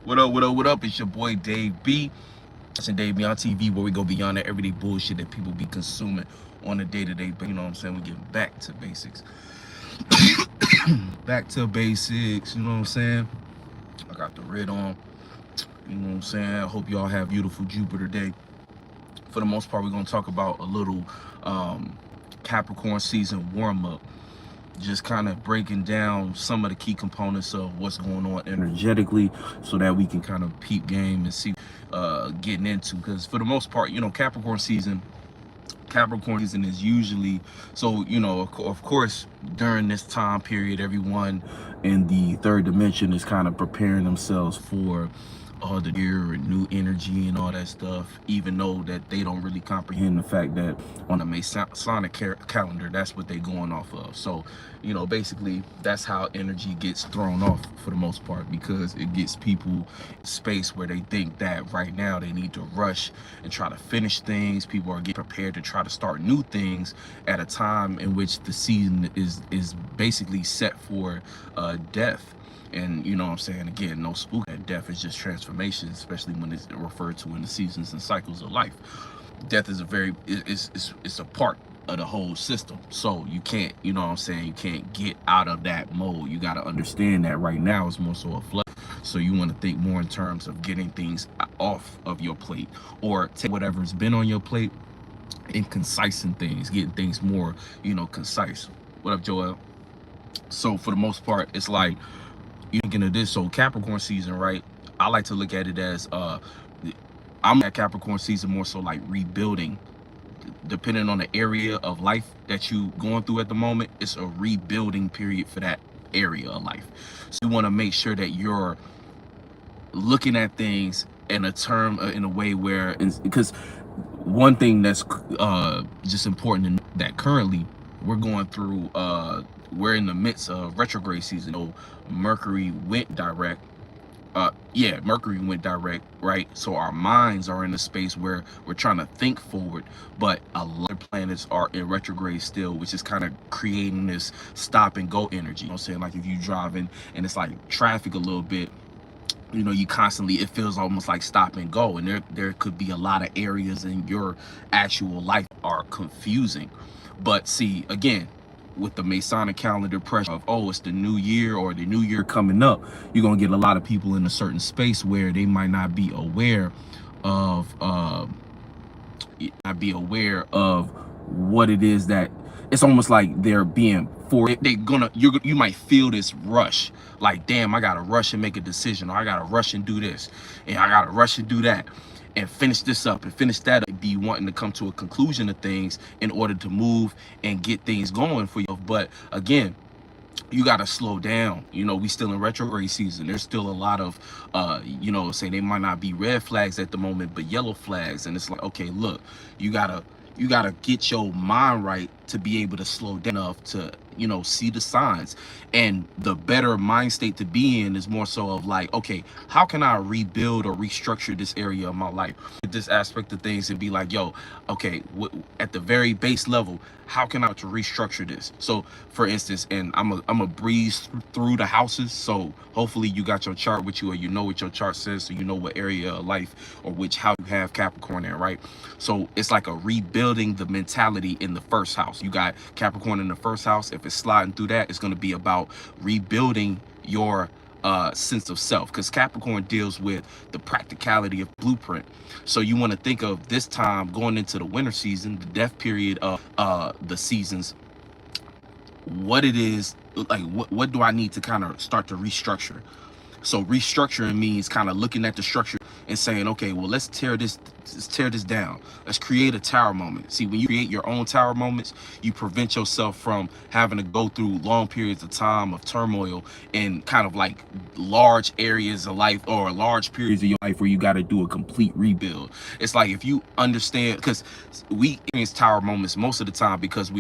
What up, what up, what up? It's your boy Dave B. Watching Dave B on TV, where we go beyond that everyday bullshit that people be consuming on a day-to-day basis. You know what I'm saying? We get back to basics. Back to basics, you know what I'm saying? I got the red on. You know what I'm saying? I hope y'all have beautiful Jupiter day. For the most part, we're gonna talk about a little Capricorn season warm-up. Just kind of breaking down some of the key components of what's going on energetically so that we can kind of peep game and see getting into, because for the most part, you know, Capricorn season is usually, so you know, of course during this time period, everyone in the third dimension is kind of preparing themselves for the year and new energy and all that stuff, even though that they don't really comprehend the fact that on the Masonic calendar, that's what they're going off of. So, you know, basically that's how energy gets thrown off for the most part, because it gets people space where they think that right now they need to rush and try to finish things. People are getting prepared to try to start new things at a time in which the season is basically set for death. And you know what I'm saying, again, no spook, that death is just transformation, especially when it's referred to in the seasons and cycles of life. Death is it's a part of the whole system. So you can't, you know what I'm saying, you can't get out of that mode. You got to understand that right now is more so a flood. So you want to think more in terms of getting things off of your plate, or take whatever's been on your plate and concising things, getting things more, you know, concise. What up, Joel? So for the most part, it's like, you thinking of this, so Capricorn season, right? I like to look at it as I'm at Capricorn season more so like rebuilding, depending on the area of life that you going through at the moment. It's a rebuilding period for that area of life. So you want to make sure that you're looking at things in a way where, because one thing that's just important to know, that currently we're going through we're in the midst of retrograde season. So Mercury went direct. Mercury went direct, right? So our minds are in a space where we're trying to think forward, but a lot of planets are in retrograde still, which is kind of creating this stop and go energy. You know what I'm saying? Like if you driving and it's like traffic a little bit, you know, you constantly, it feels almost like stop and go, and there could be a lot of areas in your actual life are confusing. But see, again, with the Masonic calendar pressure of, oh, it's the new year or the new year coming up, you're gonna get a lot of people in a certain space where they might not be aware of what it is that, it's almost like they're being for it. You might feel this rush, like, damn, I gotta rush and make a decision, or I gotta rush and do this, and I gotta rush and do that, and finish this up and finish that up, be wanting to come to a conclusion of things in order to move and get things going for you. But again, you got to slow down. You know, we still in retrograde season. There's still a lot of you know, say they might not be red flags at the moment, but yellow flags. And it's like, okay, look, you gotta get your mind right to be able to slow down enough to, you know, see the signs. And the better mind state to be in is more so of like, okay, how can I rebuild or restructure this area of my life, this aspect of things, and be like, yo, okay, at the very base level, how can I to restructure this? So for instance, and I'm a breeze through the houses, so hopefully you got your chart with you, or you know what your chart says, so you know what area of life or which house you have Capricorn in, right? So it's like a rebuilding the mentality in the first house. You got Capricorn in the first house. If it's sliding through that, it's going to be about rebuilding your sense of self, because Capricorn deals with the practicality of blueprint. So you want to think of this time going into the winter season, the death period of the seasons, what it is like, what do I need to kind of start to restructure? So restructuring means kind of looking at the structure and saying, okay, well, let's tear this down. Let's create a tower moment. See, when you create your own tower moments, you prevent yourself from having to go through long periods of time of turmoil and kind of like large areas of life, or large periods of your life where you got to do a complete rebuild. It's like, if you understand, because we experience tower moments most of the time because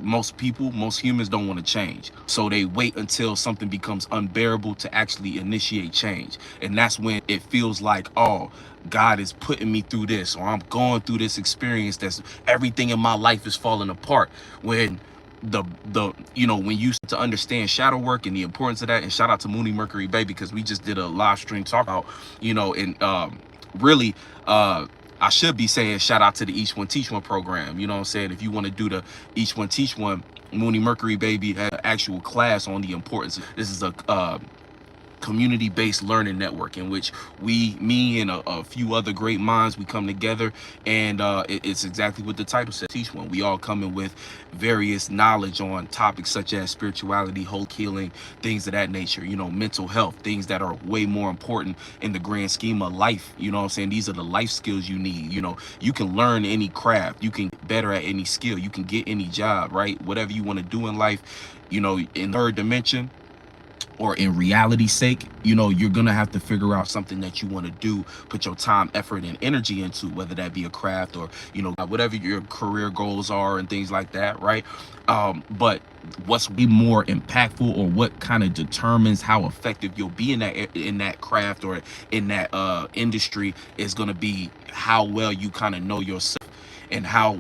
most humans don't want to change. So they wait until something becomes unbearable to actually initiate change. And that's when it feels like, oh, God is putting me through this, or I'm going through this experience that's everything in my life is falling apart. When the you know, when you to understand shadow work and the importance of that. And shout out to Mooney Mercury Bay, because we just did a live stream talk about, you know, and really I should be saying shout out to the Each One Teach One program. You know what I'm saying? If you want to do the Each One Teach One, Mooney Mercury Baby had an actual class on the importance. This is a community-based learning network in which me and a few other great minds, we come together, and it's exactly what the title says, Teach One. We all come in with various knowledge on topics such as spirituality, whole healing, things of that nature, you know, mental health, things that are way more important in the grand scheme of life. You know what I'm saying? These are the life skills you need. You know, you can learn any craft, you can get better at any skill, you can get any job, right? Whatever you want to do in life, you know, in third dimension or in reality's sake, you know, you're gonna have to figure out something that you want to do, put your time, effort, and energy into, whether that be a craft or, you know, whatever your career goals are and things like that, right? But what's be more impactful, or what kind of determines how effective you'll be in that craft or in that industry, is going to be how well you kind of know yourself, and how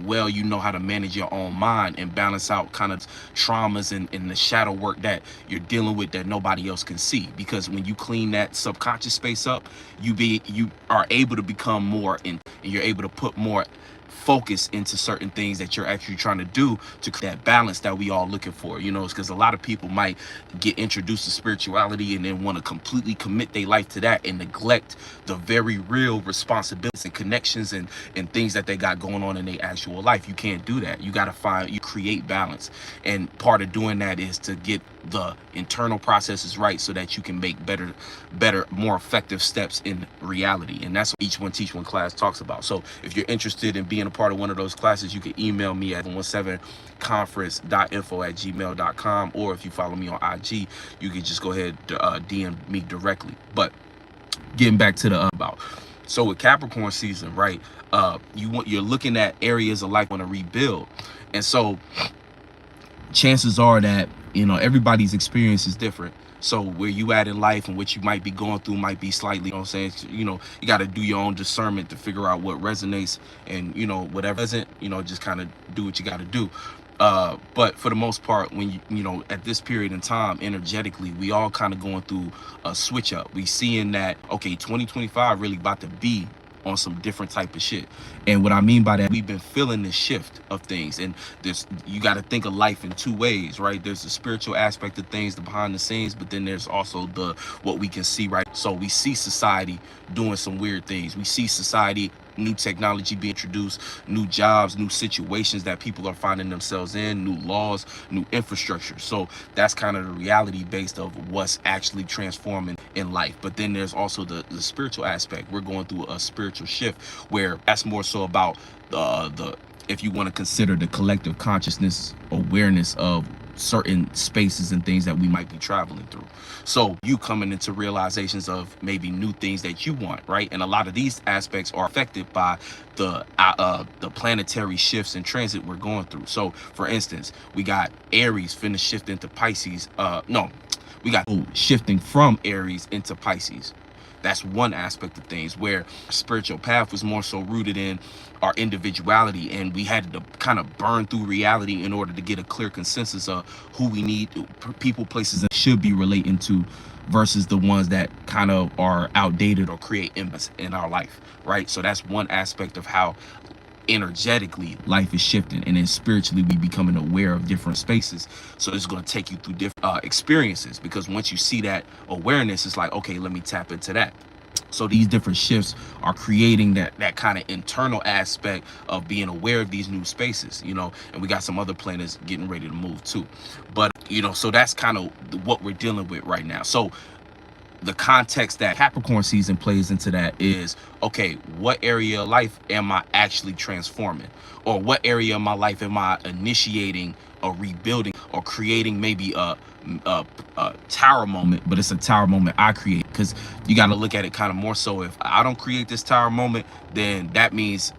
well you know how to manage your own mind and balance out kind of traumas and the shadow work that you're dealing with that nobody else can see. Because when you clean that subconscious space up, you are able to become more and you're able to put more focus into certain things that you're actually trying to do to create that balance that we all looking for. You know, it's because a lot of people might get introduced to spirituality and then want to completely commit their life to that and neglect the very real responsibilities and connections and things that they got going on in their actual life. You can't do that. You got to create balance, and part of doing that is to get the internal processes right so that you can make better, more effective steps in reality. And that's what Each One Teach One class talks about. So if you're interested in being a part of one of those classes, you can email me at 117conference.info@gmail.com, or if you follow me on IG, you can just go ahead DM me directly. But getting back to the about, so with Capricorn season, right, you're looking at areas of life want to rebuild. And so chances are that, you know, everybody's experience is different. So where you at in life and what you might be going through might be slightly, you know what I'm saying, you know, you got to do your own discernment to figure out what resonates, and, you know, whatever doesn't, you know, just kind of do what you got to do. But for the most part, when you know, at this period in time, energetically, we all kind of going through a switch up. We seeing that, okay, 2025 really about to be on some different type of shit. And what I mean by that, we've been feeling this shift of things, and you got to think of life in two ways, right? There's the spiritual aspect of things, the behind the scenes, but then there's also the what we can see, right? So we see society doing some weird things. We see society, new technology being introduced, new jobs, new situations that people are finding themselves in, new laws, new infrastructure. So that's kind of the reality based of what's actually transforming in life. But then there's also the spiritual aspect. We're going through a spiritual shift where that's more so about the if you want to consider the collective consciousness awareness of certain spaces and things that we might be traveling through. So you coming into realizations of maybe new things that you want, right? And a lot of these aspects are affected by the planetary shifts and transit we're going through. So for instance, we got Aries finna shift into Pisces. We got shifting from Aries into Pisces. That's one aspect of things, where our spiritual path was more so rooted in our individuality, and we had to kind of burn through reality in order to get a clear consensus of who we need, people, places that should be relating to, versus the ones that kind of are outdated or create impasse in our life, right? So that's one aspect of how energetically life is shifting, and then spiritually we becoming aware of different spaces. So it's going to take you through different experiences, because once you see that awareness, it's like, okay, let me tap into that. So these different shifts are creating that kind of internal aspect of being aware of these new spaces, you know, and we got some other planets getting ready to move too. But, you know, so that's kind of what we're dealing with right now. So the context that Capricorn season plays into that is, okay, what area of life am I actually transforming? Or what area of my life am I initiating or rebuilding or creating maybe a tower moment, but it's a tower moment I create? Because you got to look at it kind of more so, if I don't create this tower moment, then that means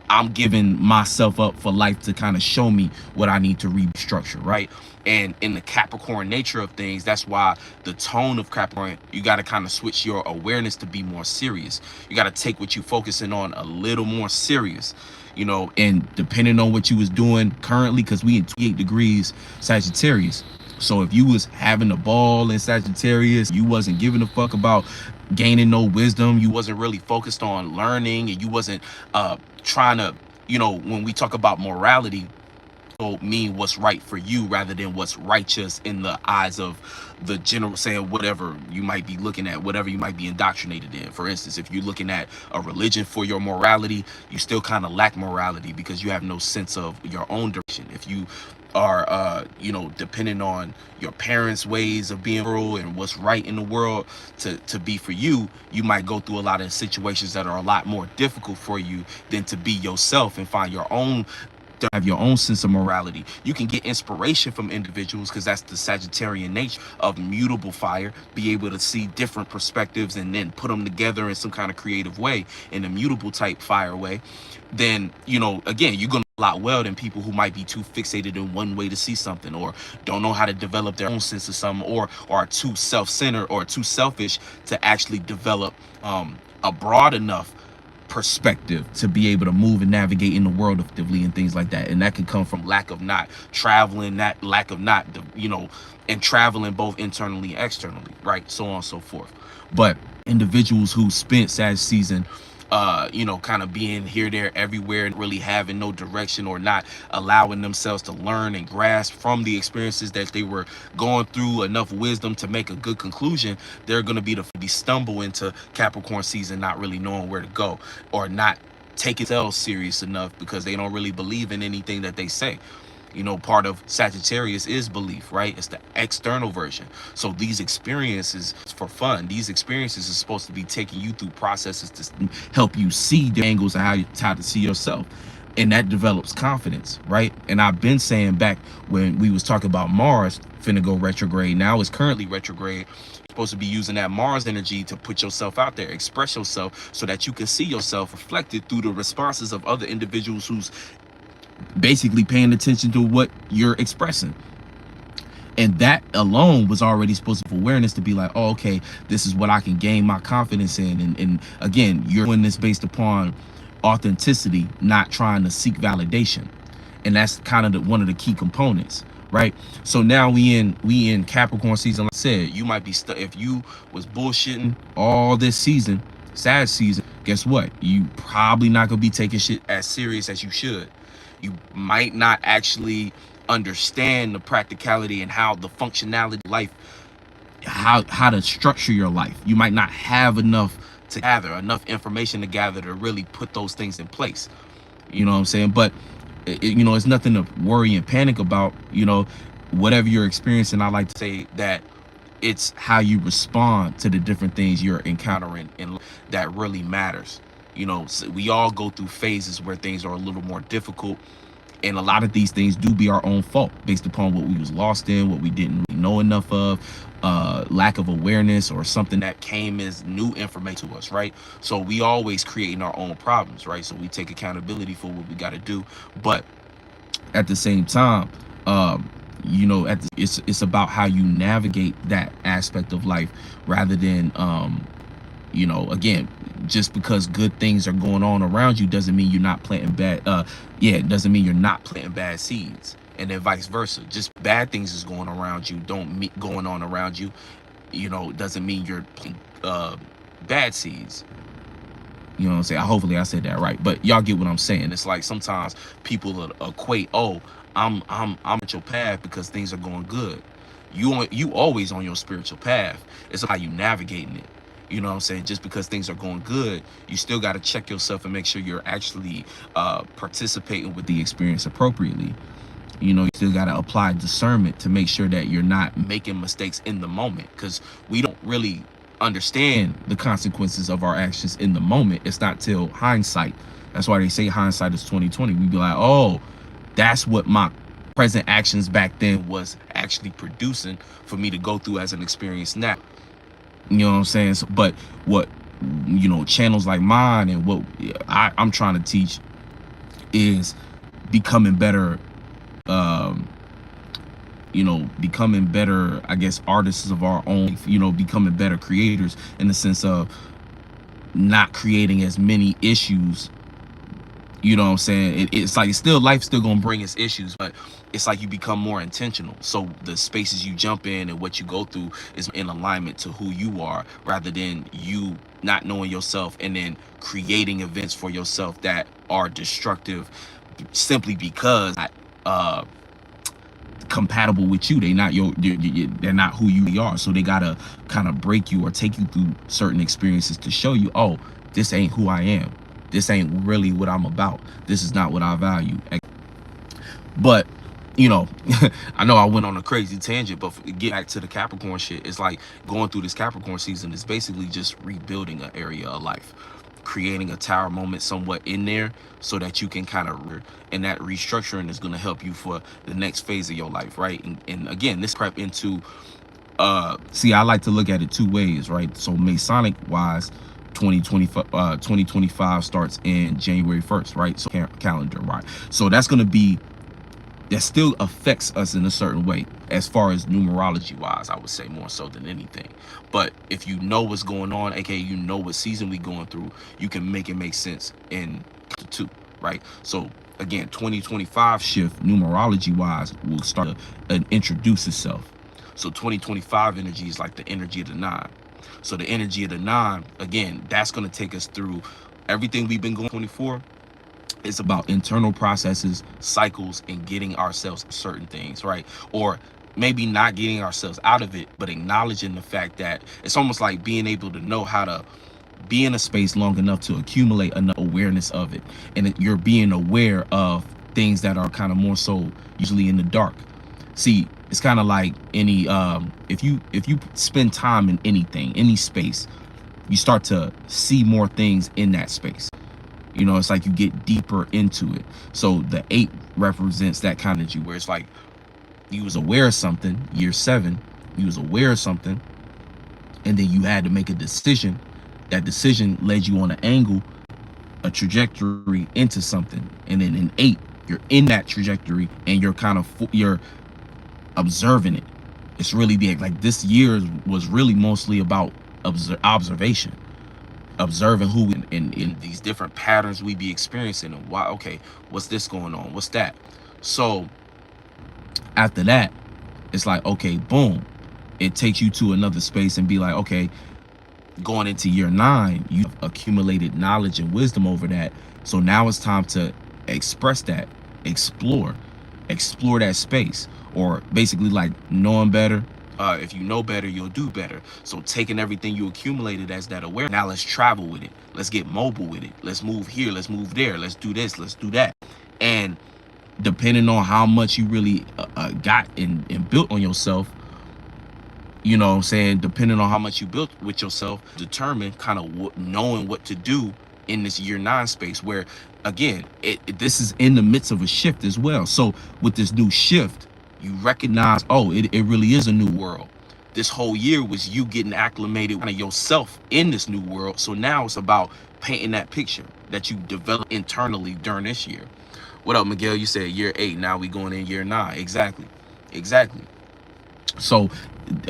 I'm giving myself up for life to kind of show me what I need to restructure, right? And in the Capricorn nature of things, that's why the tone of Capricorn, you got to kind of switch your awareness to be more serious. You got to take what you're focusing on a little more serious, you know, and depending on what you was doing currently, because we in 28 degrees Sagittarius. So if you was having a ball in Sagittarius, you wasn't giving a fuck about gaining no wisdom, you wasn't really focused on learning, and you wasn't trying to, you know, when we talk about morality, mean what's right for you rather than what's righteous in the eyes of the general, saying whatever you might be looking at, whatever you might be indoctrinated in. For instance, if you're looking at a religion for your morality, you still kind of lack morality because you have no sense of your own direction. If you are you know, depending on your parents' ways of being rural and what's right in the world to be for you, you might go through a lot of situations that are a lot more difficult for you than to be yourself and find your own, to have your own sense of morality. You can get inspiration from individuals because that's the Sagittarian nature of mutable fire, be able to see different perspectives and then put them together in some kind of creative way, in a mutable type fire way. Then, you know, again, you're gonna a lot well than people who might be too fixated in one way to see something, or don't know how to develop their own sense of something, or are too self-centered or too selfish to actually develop a broad enough perspective to be able to move and navigate in the world effectively and things like that. And that can come from lack of not traveling, that lack of not, you know, and traveling both internally and externally, right? So on and so forth. But individuals who spent Sag season you know, kind of being here, there, everywhere, and really having no direction, or not allowing themselves to learn and grasp from the experiences that they were going through enough wisdom to make a good conclusion, they're going to be stumble into Capricorn season not really knowing where to go, or not taking themselves serious enough because they don't really believe in anything that they say. You know, part of Sagittarius is belief, right? It's the external version. So these experiences for fun, these experiences are supposed to be taking you through processes to help you see the angles of how to see yourself. And that develops confidence, right? And I've been saying back when we was talking about Mars finna go retrograde, now it's currently retrograde. You're supposed to be using that Mars energy to put yourself out there, express yourself, so that you can see yourself reflected through the responses of other individuals who's basically paying attention to what you're expressing. And that alone was already supposed to have awareness to be like, oh, okay, this is what I can gain my confidence in. And again, you're doing this based upon authenticity, not trying to seek validation. And that's kind of one of the key components, right? So now we in Capricorn season. Like I said, you might be stuck if you was bullshitting all this season, Sag season. Guess what? You probably not gonna be taking shit as serious as you should. You might not actually understand the practicality and how the functionality of life, how to structure your life. You might not have enough information to gather to really put those things in place. You know what I'm saying? But you know, it's nothing to worry and panic about. You know, whatever you're experiencing, I like to say that it's how you respond to the different things you're encountering, and that really matters. You know, so we all go through phases where things are a little more difficult, and a lot of these things do be our own fault based upon what we was lost in, what we didn't really know enough of, lack of awareness, or something that came as new information to us, right? So we always creating our own problems, right? So we take accountability for what we got to do, but at the same time, you know, it's about how you navigate that aspect of life, rather than you know, again, just because good things are going on around you doesn't mean you're not planting bad it doesn't mean you're not planting bad seeds, and then vice versa. Just bad things is going around you, going on around you, you know, doesn't mean you're planting bad seeds. You know what I'm saying? Hopefully I said that right, but y'all get what I'm saying. It's like sometimes people equate, oh, I'm at your path because things are going good. You always on your spiritual path. It's how you navigating it. You know what I'm saying? Just because things are going good, you still got to check yourself and make sure you're actually participating with the experience appropriately. You know, you still got to apply discernment to make sure that you're not making mistakes in the moment, because we don't really understand the consequences of our actions in the moment. It's not till hindsight. That's why they say hindsight is 2020. We be like, oh, that's what my present actions back then was actually producing for me to go through as an experience now. You know what I'm saying? So, but what, you know, channels like mine and what I'm trying to teach is becoming better, becoming better, I guess, artists of our own life, becoming better creators in the sense of not creating as many issues. You know what I'm saying? It's like life still gonna bring its issues, but it's like you become more intentional. So the spaces you jump in and what you go through is in alignment to who you are, rather than you not knowing yourself and then creating events for yourself that are destructive simply because compatible with you. They're not who you are. So they gotta kind of break you or take you through certain experiences to show you, oh, this ain't who I am. This ain't really what I'm about. This is not what I value. But I know I went on a crazy tangent, but get back to the Capricorn shit. It's like going through this Capricorn season is basically just rebuilding an area of life, creating a tower moment somewhat in there so that you can kind of, and that restructuring is going to help you for the next phase of your life, right? And again, this crept into see, I like to look at it two ways, right? So Masonic wise, 2025 starts in January 1st, right? So calendar, right? So that's going to be, that still affects us in a certain way as far as numerology wise, I would say, more so than anything. But if you know what's going on, aka you know what season we going through, you can make it make sense in the two, right? So again, 2025 shift numerology wise will start to introduce itself. So 2025 energy is like the energy of the 9. So the energy of the 9, again, that's going to take us through everything we've been going 24. It's about internal processes, cycles, and getting ourselves certain things, right? Or maybe not getting ourselves out of it, but acknowledging the fact that it's almost like being able to know how to be in a space long enough to accumulate enough awareness of it. And you're being aware of things that are kind of more so usually in the dark. See, it's kind of like any if you spend time in anything, any space, you start to see more things in that space. It's like you get deeper into it. So the 8 represents that kind of energy where it's like you was aware of something, year 7, you was aware of something, and then you had to make a decision. That decision led you on an angle, a trajectory into something. And then in 8, you're in that trajectory and you're observing it. It's really big. Like this year was really mostly about observation. Observing who in these different patterns we be experiencing, and why, okay, what's this going on, what's that. So after that, it's like, okay, boom, it takes you to another space and be like, okay, going into year 9, you've accumulated knowledge and wisdom over that. So now it's time to express that, explore that space, or basically like knowing better. If you know better, you'll do better. So taking everything you accumulated as that awareness, now let's travel with it. Let's get mobile with it. Let's move here. Let's move there. Let's do this. Let's do that. And depending on how much you really got and built on yourself, you know what I'm saying, depending on how much you built with yourself, determine kind of knowing what to do in this year 9 space, where again, this is in the midst of a shift as well. So with this new shift, you recognize, oh, it really is a new world. This whole year was you getting acclimated kind of yourself in this new world. So now it's about painting that picture that you developed internally during this year. What up, Miguel? You said year 8. Now we going in year 9. Exactly. So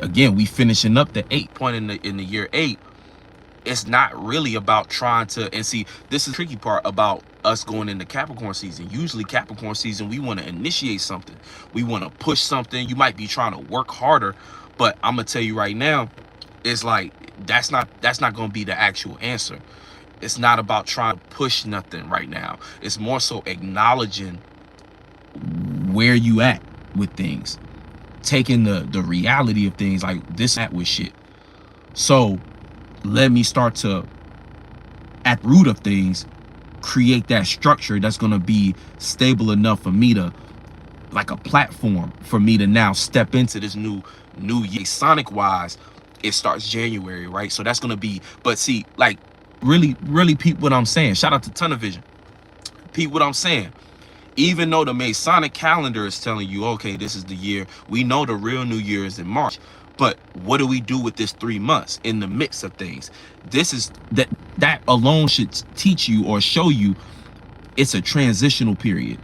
again, we finishing up the 8 point in the year 8. It's not really about trying to, and see, this is the tricky part about us going into Capricorn season. Usually Capricorn season, we want to initiate something. We want to push something. You might be trying to work harder, but I'm going to tell you right now, it's like, that's not going to be the actual answer. It's not about trying to push nothing right now. It's more so acknowledging where you at with things, taking the reality of things, like this at with shit. So let me start to, at the root of things, create that structure that's going to be stable enough for me to, like a platform for me to now step into this new year. Sonic wise, it starts January, right? So that's going to be, but see, like really peep what I'm saying. Shout out to Tunnel Vision. Peep what I'm saying. Even though the Masonic calendar is telling you, okay, this is the year, we know the real new year is in March. But what do we do with this 3 months in the mix of things? This is that alone should teach you or show you it's a transitional period.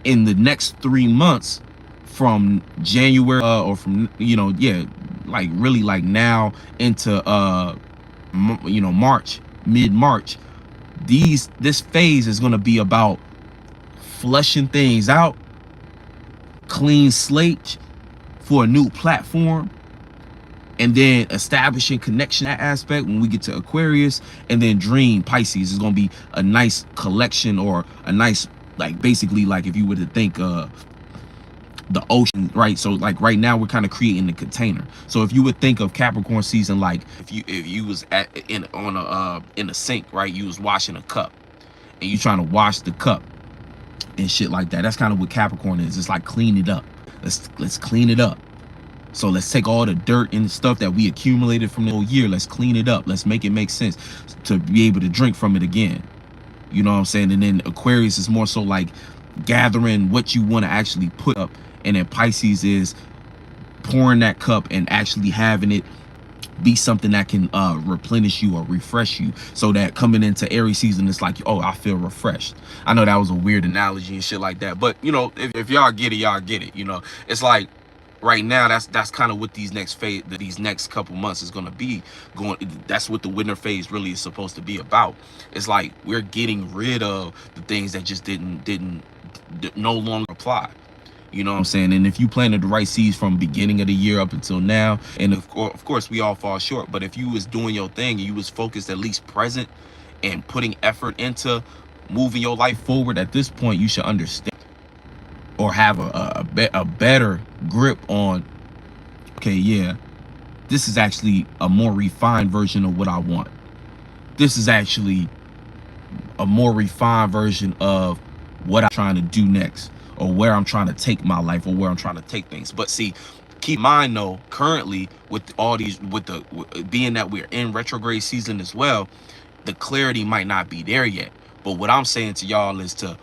In the next 3 months, from January or from, yeah, like really like now into March, mid-March, this phase is going to be about flushing things out, clean slate for a new platform, and then establishing connection, that aspect when we get to Aquarius. And then Dream Pisces is going to be a nice collection, or a nice, like, basically, like if you were to think the ocean, right? So like right now we're kind of creating the container. So if you would think of Capricorn season, like if you was in a sink, right? You was washing a cup and you trying to wash the cup and shit like that. That's kind of what Capricorn is. It's like, clean it up. Let's clean it up. So let's take all the dirt and stuff that we accumulated from the whole year. Let's clean it up. Let's make it make sense to be able to drink from it again. You know what I'm saying? And then Aquarius is more so like gathering what you want to actually put up. And then Pisces is pouring that cup and actually having it be something that can replenish you or refresh you, so that coming into Aries season, it's like, oh, I feel refreshed. I know that was a weird analogy and shit like that, but if y'all get it, y'all get it. It's like right now, that's kind of what these next couple months is going to be going. That's what the winter phase really is supposed to be about. It's like we're getting rid of the things that just didn't no longer apply. You know what I'm saying? And if you planted the right seeds from beginning of the year up until now, and of course we all fall short, but if you was doing your thing and you was focused, at least present, and putting effort into moving your life forward, at this point you should understand, or have a better grip on, okay, yeah, this is actually a more refined version of what I want. This is actually a more refined version of what I'm trying to do next, or where I'm trying to take my life, or where I'm trying to take things. But see, keep in mind though, currently with all these, being that we're in retrograde season as well, the clarity might not be there yet. But what I'm saying to y'all is to,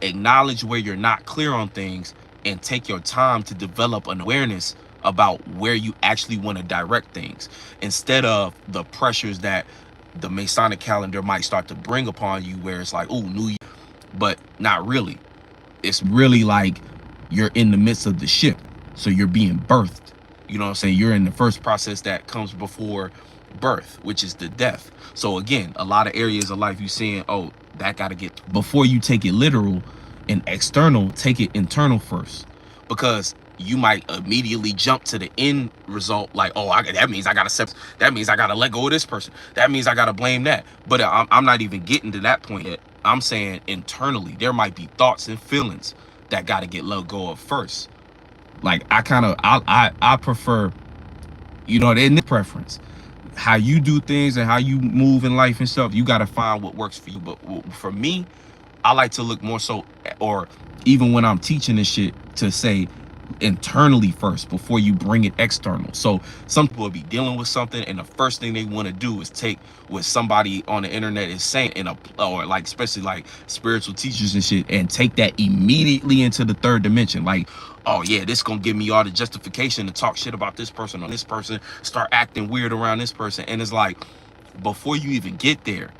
acknowledge where you're not clear on things, and take your time to develop an awareness about where you actually want to direct things, instead of the pressures that the Masonic calendar might start to bring upon you, where it's like, oh, New Year, but not really. It's really like you're in the midst of the ship, so you're being birthed. You know what I'm saying? You're in the first process that comes before birth, which is the death. So again, a lot of areas of life you seeing, oh, that got to get, before you take it literal and external, take it internal first, because you might immediately jump to the end result, like, oh, that means I gotta that means I gotta let go of this person, that means I gotta blame that. But I'm not even getting to that point yet. I'm saying internally there might be thoughts and feelings that got to get let go of first. Like I prefer, in this preference, how you do things and how you move in life and stuff, you got to find what works for you. But for me, I like to look more so, or even when I'm teaching this shit, to say internally first before you bring it external. So some people will be dealing with something, and the first thing they want to do is take what somebody on the internet is saying, or like, especially like spiritual teachers and shit, and take that immediately into the third dimension. Like, oh yeah, this gonna give me all the justification to talk shit about this person, or this person, start acting weird around this person. And it's like, before you even get there,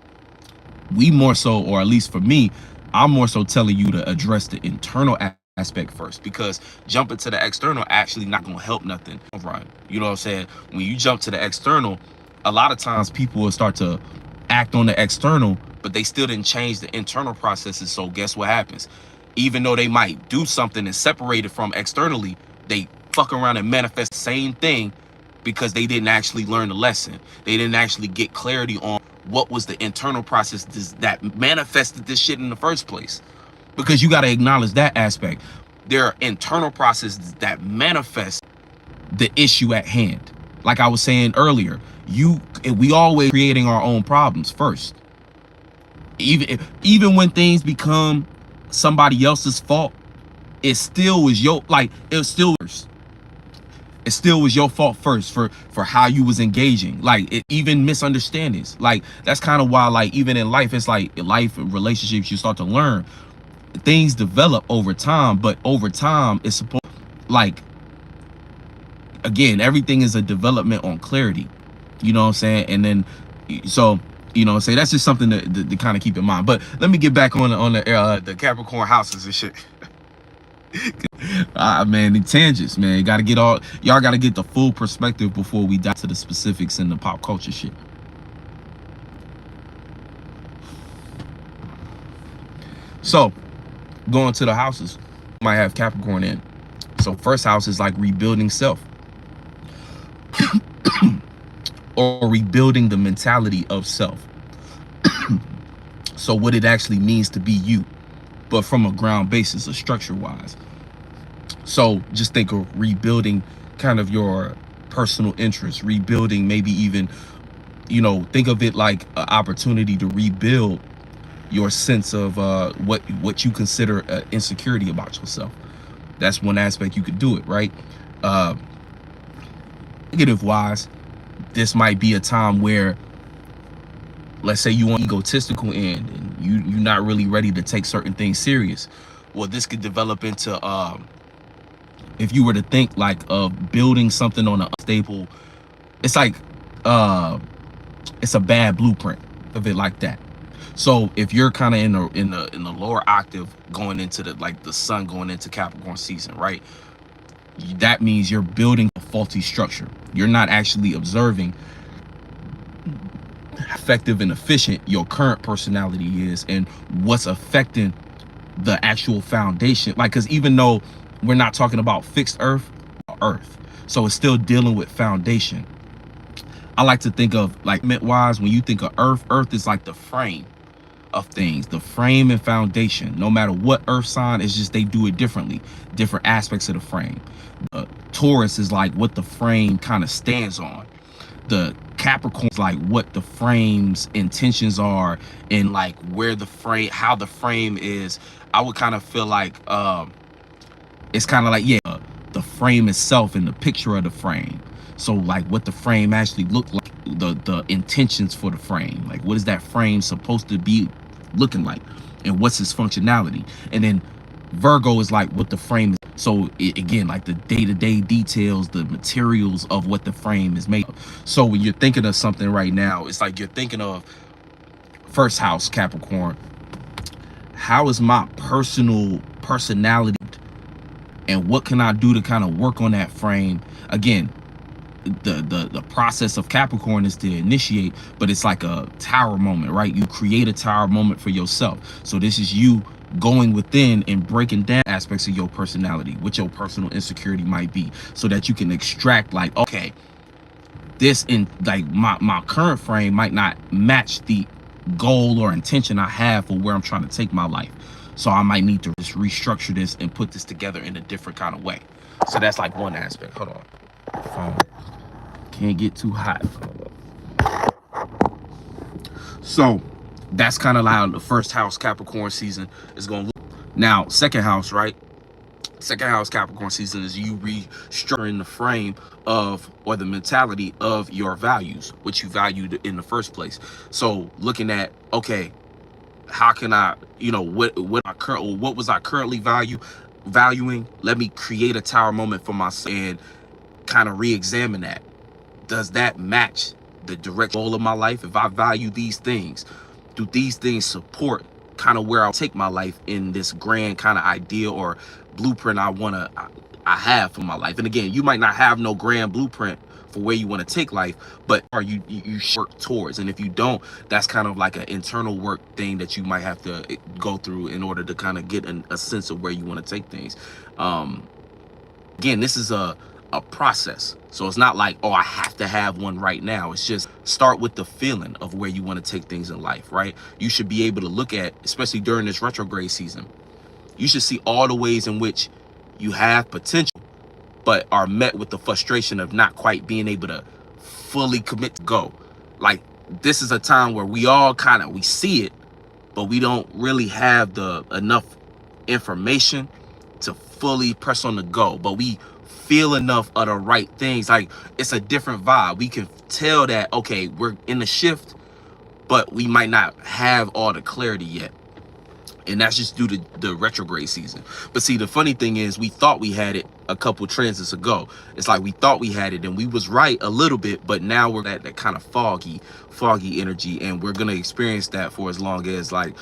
we more so, or at least for me, I'm more so telling you to address the internal aspect first, because jumping to the external actually not gonna help nothing, right? You know what I'm saying? When you jump to the external, a lot of times people will start to act on the external, but they still didn't change the internal processes. So guess what happens? Even though they might do something and separate it from externally, they fuck around and manifest the same thing, because they didn't actually learn the lesson. They didn't actually get clarity on what was the internal process that manifested this shit in the first place. Because you got to acknowledge that aspect. There are internal processes that manifest the issue at hand. Like I was saying earlier, we always creating our own problems first. Even when things become somebody else's fault, it still was it still was your fault first for how you was engaging. Like, even misunderstandings. Like, that's kind of why, like, even in life, it's like life and relationships, you start to learn things develop over time. But over time, it's supposed, like, again, everything is a development on clarity. You know what I'm saying? And then, so You know, say that's just something to kind of keep in mind. But let me get back on the Capricorn houses and shit. Man, the tangents, man. Y'all gotta get the full perspective before we dive to the specifics and the pop culture shit. So, going to the houses, might have Capricorn in. So first house is like rebuilding self or rebuilding the mentality of self. So what it actually means to be you, but from a ground basis, a structure wise. So just think of rebuilding kind of your personal interests, rebuilding maybe even, you know, think of it like an opportunity to rebuild your sense of what you consider insecurity about yourself. That's one aspect you could do it, right? Negative wise, this might be a time where, let's say you want egotistical end and you're not really ready to take certain things serious. Well, this could develop into if you were to think like of building something on a stable, it's like it's a bad blueprint of it like that. So if you're kind of in the lower octave going into the sun going into Capricorn season, right? That means you're building a faulty structure. You're not actually observing effective and efficient your current personality is and what's affecting the actual foundation. Like, because even though we're not talking about fixed earth, so it's still dealing with foundation. I like to think of like wise, when you think of earth is like the frame of things, the frame and foundation. No matter what earth sign, it's just they do it differently, different aspects of the frame. Taurus is like what the frame kind of stands on. The Capricorn is like what the frame's intentions are and like where the frame, how the frame is. I would kind of feel like it's kind of like, yeah, the frame itself and the picture of the frame. So like what the frame actually looked like, the intentions for the frame, like what is that frame supposed to be looking like and what's its functionality. And then Virgo is like what the frame is. So again, like the day-to-day details, the materials of what the frame is made of. So when you're thinking of something right now, it's like you're thinking of first house Capricorn. How is my personality and what can I do to kind of work on that frame? Again, the process of Capricorn is to initiate, but it's like a tower moment, right? You create a tower moment for yourself. So this is you going within and breaking down aspects of your personality, what your personal insecurity might be, so that you can extract like, okay, this in like my current frame might not match the goal or intention I have for where I'm trying to take my life. So I might need to just restructure this and put this together in a different kind of way. So that's like one aspect. Hold on. Phone. Can't get too hot. So that's kind of how the first house Capricorn season is going to look. Now, second house, right? Second house Capricorn season is you restructuring the frame of, or the mentality of your values, what you valued in the first place. So looking at, okay, how can I, you know, what was I currently valuing? Let me create a tower moment for myself and kind of re-examine that. Does that match the direct goal of my life? If I value these things, do these things support kind of where I'll take my life in this grand kind of idea or blueprint I have for my life? And again, you might not have no grand blueprint for where you want to take life, but are you work towards? And if you don't, that's kind of like an internal work thing that you might have to go through in order to kind of get a sense of where you want to take things. Again, this is a process. So it's not like, oh, I have to have one right now. It's just start with the feeling of where you want to take things in life, right? You should be able to look at, especially during this retrograde season, you should see all the ways in which you have potential, but are met with the frustration of not quite being able to fully commit to go. Like, this is a time where we all we see it, but we don't really have the enough information to fully press on the go. But we feel enough of the right things. Like, it's a different vibe. We can tell that, okay, we're in the shift, but we might not have all the clarity yet. And that's just due to the retrograde season. But see, the funny thing is, we thought we had it a couple transits ago. It's like we thought we had it, and we was right a little bit, but now we're at that kind of foggy energy, and we're gonna experience that for as long as, like,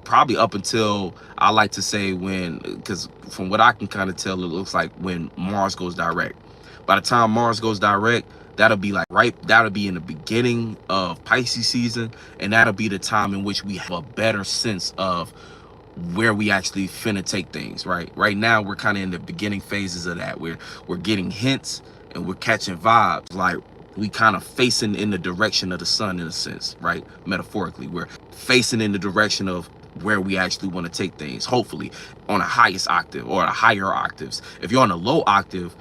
probably up until, I like to say, when, because from what I can kind of tell, it looks like when Mars goes direct. By the time Mars goes direct, that'll be like that'll be in the beginning of Pisces season, and that'll be the time in which we have a better sense of where we actually finna take things. Right now, we're kind of in the beginning phases of that. We're getting hints and we're catching vibes, like we kind of facing in the direction of the sun, in a sense, right? Metaphorically, we're facing in the direction of where we actually want to take things, hopefully on a highest octave or a higher octaves. If you're on a low octave,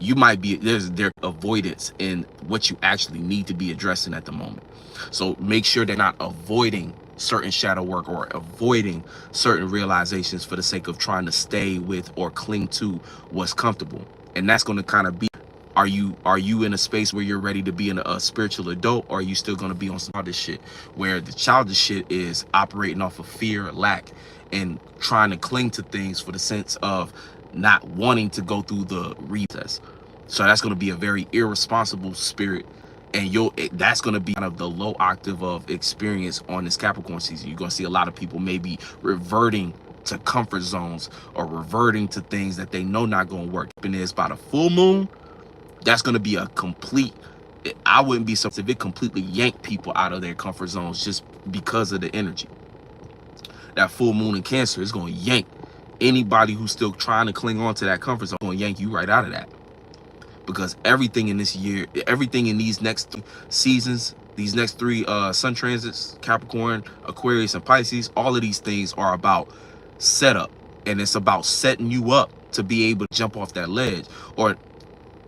you might be, there's avoidance in what you actually need to be addressing at the moment. So make sure they're not avoiding certain shadow work or avoiding certain realizations for the sake of trying to stay with or cling to what's comfortable. And that's going to kind of be, are you in a space where you're ready to be a spiritual adult, or are you still going to be on some childish shit, where the childish shit is operating off of fear, lack, and trying to cling to things for the sense of not wanting to go through the recess. So that's going to be a very irresponsible spirit, and that's going to be kind of the low octave of experience on this Capricorn season. You're going to see a lot of people maybe reverting to comfort zones or reverting to things that they know not going to work. And is by the full moon, that's going to be a complete, I wouldn't be surprised if it completely yanked people out of their comfort zones just because of the energy. That full moon in Cancer is going to yank anybody who's still trying to cling on to that comfort zone, going to yank you right out of that. Because everything in this year, everything in these next seasons, these next three sun transits, Capricorn, Aquarius, and Pisces, all of these things are about setup. And it's about setting you up to be able to jump off that ledge. Or,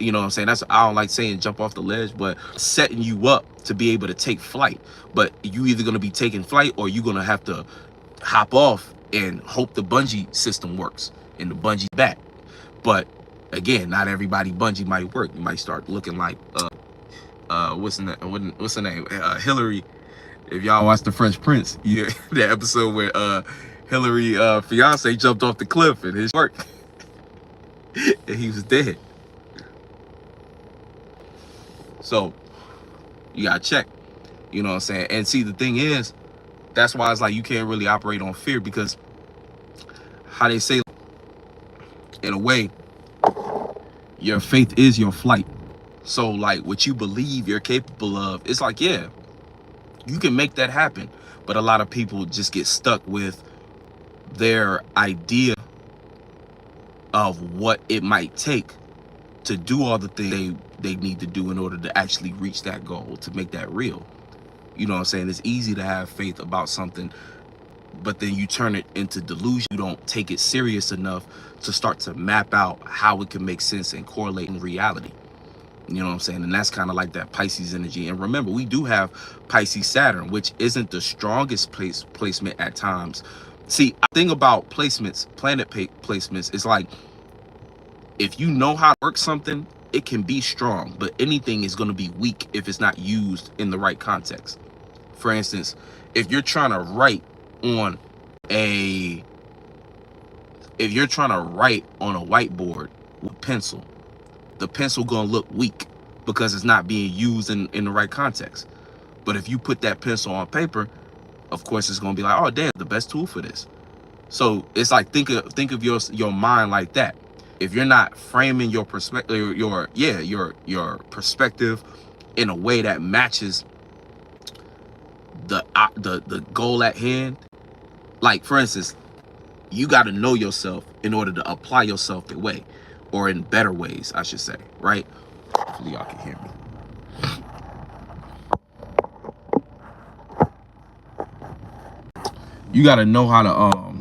you know what I'm saying? I don't like saying jump off the ledge, but setting you up to be able to take flight. But you either going to be taking flight, or you're going to have to hop off and hope the bungee system works and the bungee back. But again, not everybody bungee might work. You might start looking like what's the name? Hillary. If y'all watch The Fresh Prince, yeah, the episode where Hillary fiance jumped off the cliff and his work and he was dead. So you gotta check, you know what I'm saying? And see, the thing is, that's why it's like you can't really operate on fear, because how they say, in a way, your faith is your flight. So like what you believe you're capable of, it's like, yeah, you can make that happen. But a lot of people just get stuck with their idea of what it might take to do all the things they need to do in order to actually reach that goal, to make that real. You know what I'm saying? It's easy to have faith about something, but then you turn it into delusion. You don't take it serious enough to start to map out how it can make sense and correlate in reality. You know what I'm saying? And that's kind of like that Pisces energy. And remember, we do have Pisces Saturn, which isn't the strongest placement at times. See, the thing about placements, planet placements, is like, if you know how to work something, it can be strong, but anything is going to be weak if it's not used in the right context. For instance, if you're trying to write on a whiteboard with pencil, the pencil gonna look weak because it's not being used in the right context. But if you put that pencil on paper, of course it's gonna be like, oh damn, the best tool for this. So it's like, think of your mind like that. If you're not framing your perspective, your perspective in a way that matches the goal at hand. Like, for instance, you got to know yourself in order to apply yourself the way, or in better ways, I should say, right? Hopefully y'all can hear me. You got to know how to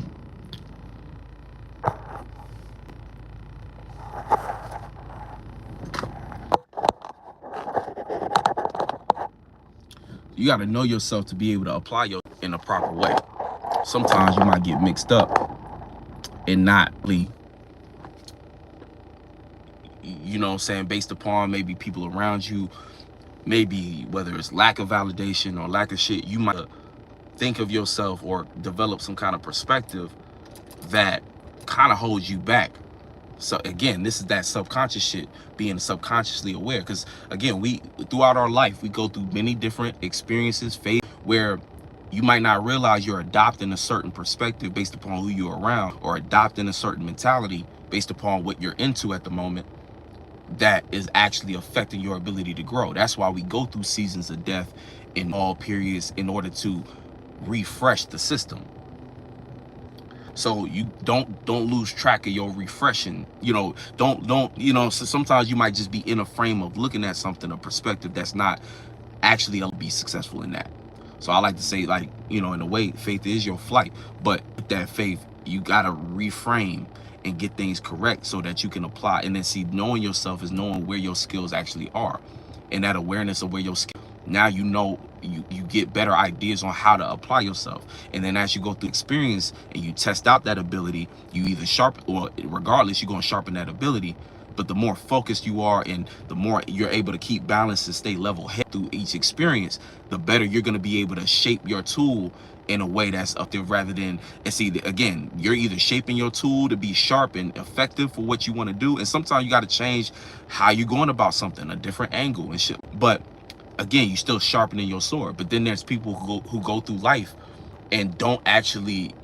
you got to know yourself to be able to apply your in a proper way. Sometimes you might get mixed up and not really, you know what I'm saying, based upon maybe people around you, maybe whether it's lack of validation or lack of shit, you might think of yourself or develop some kind of perspective that kind of holds you back. So again, this is that subconscious shit, being subconsciously aware. Because again, we throughout our life, we go through many different experiences, phases, where you might not realize you're adopting a certain perspective based upon who you're around, or adopting a certain mentality based upon what you're into at the moment, that is actually affecting your ability to grow. That's why we go through seasons of death in all periods, in order to refresh the system. So you don't lose track of your refreshing. Don't so sometimes you might just be in a frame of looking at something, a perspective that's not actually be successful in that. So I like to say, like, in a way, faith is your flight, but with that faith, you gotta reframe and get things correct so that you can apply. And then see, knowing yourself is knowing where your skills actually are, and that awareness of where your skills, now you get better ideas on how to apply yourself. And then as you go through experience and you test out that ability, you either sharpen, or regardless, you're going to sharpen that ability. But the more focused you are, and the more you're able to keep balance and stay level head through each experience, the better you're going to be able to shape your tool in a way that's up there, rather than, and see, again, you're either shaping your tool to be sharp and effective for what you want to do. And sometimes you got to change how you're going about something, a different angle and shit. But again, you still sharpening your sword. But then there's people who go through life and don't actually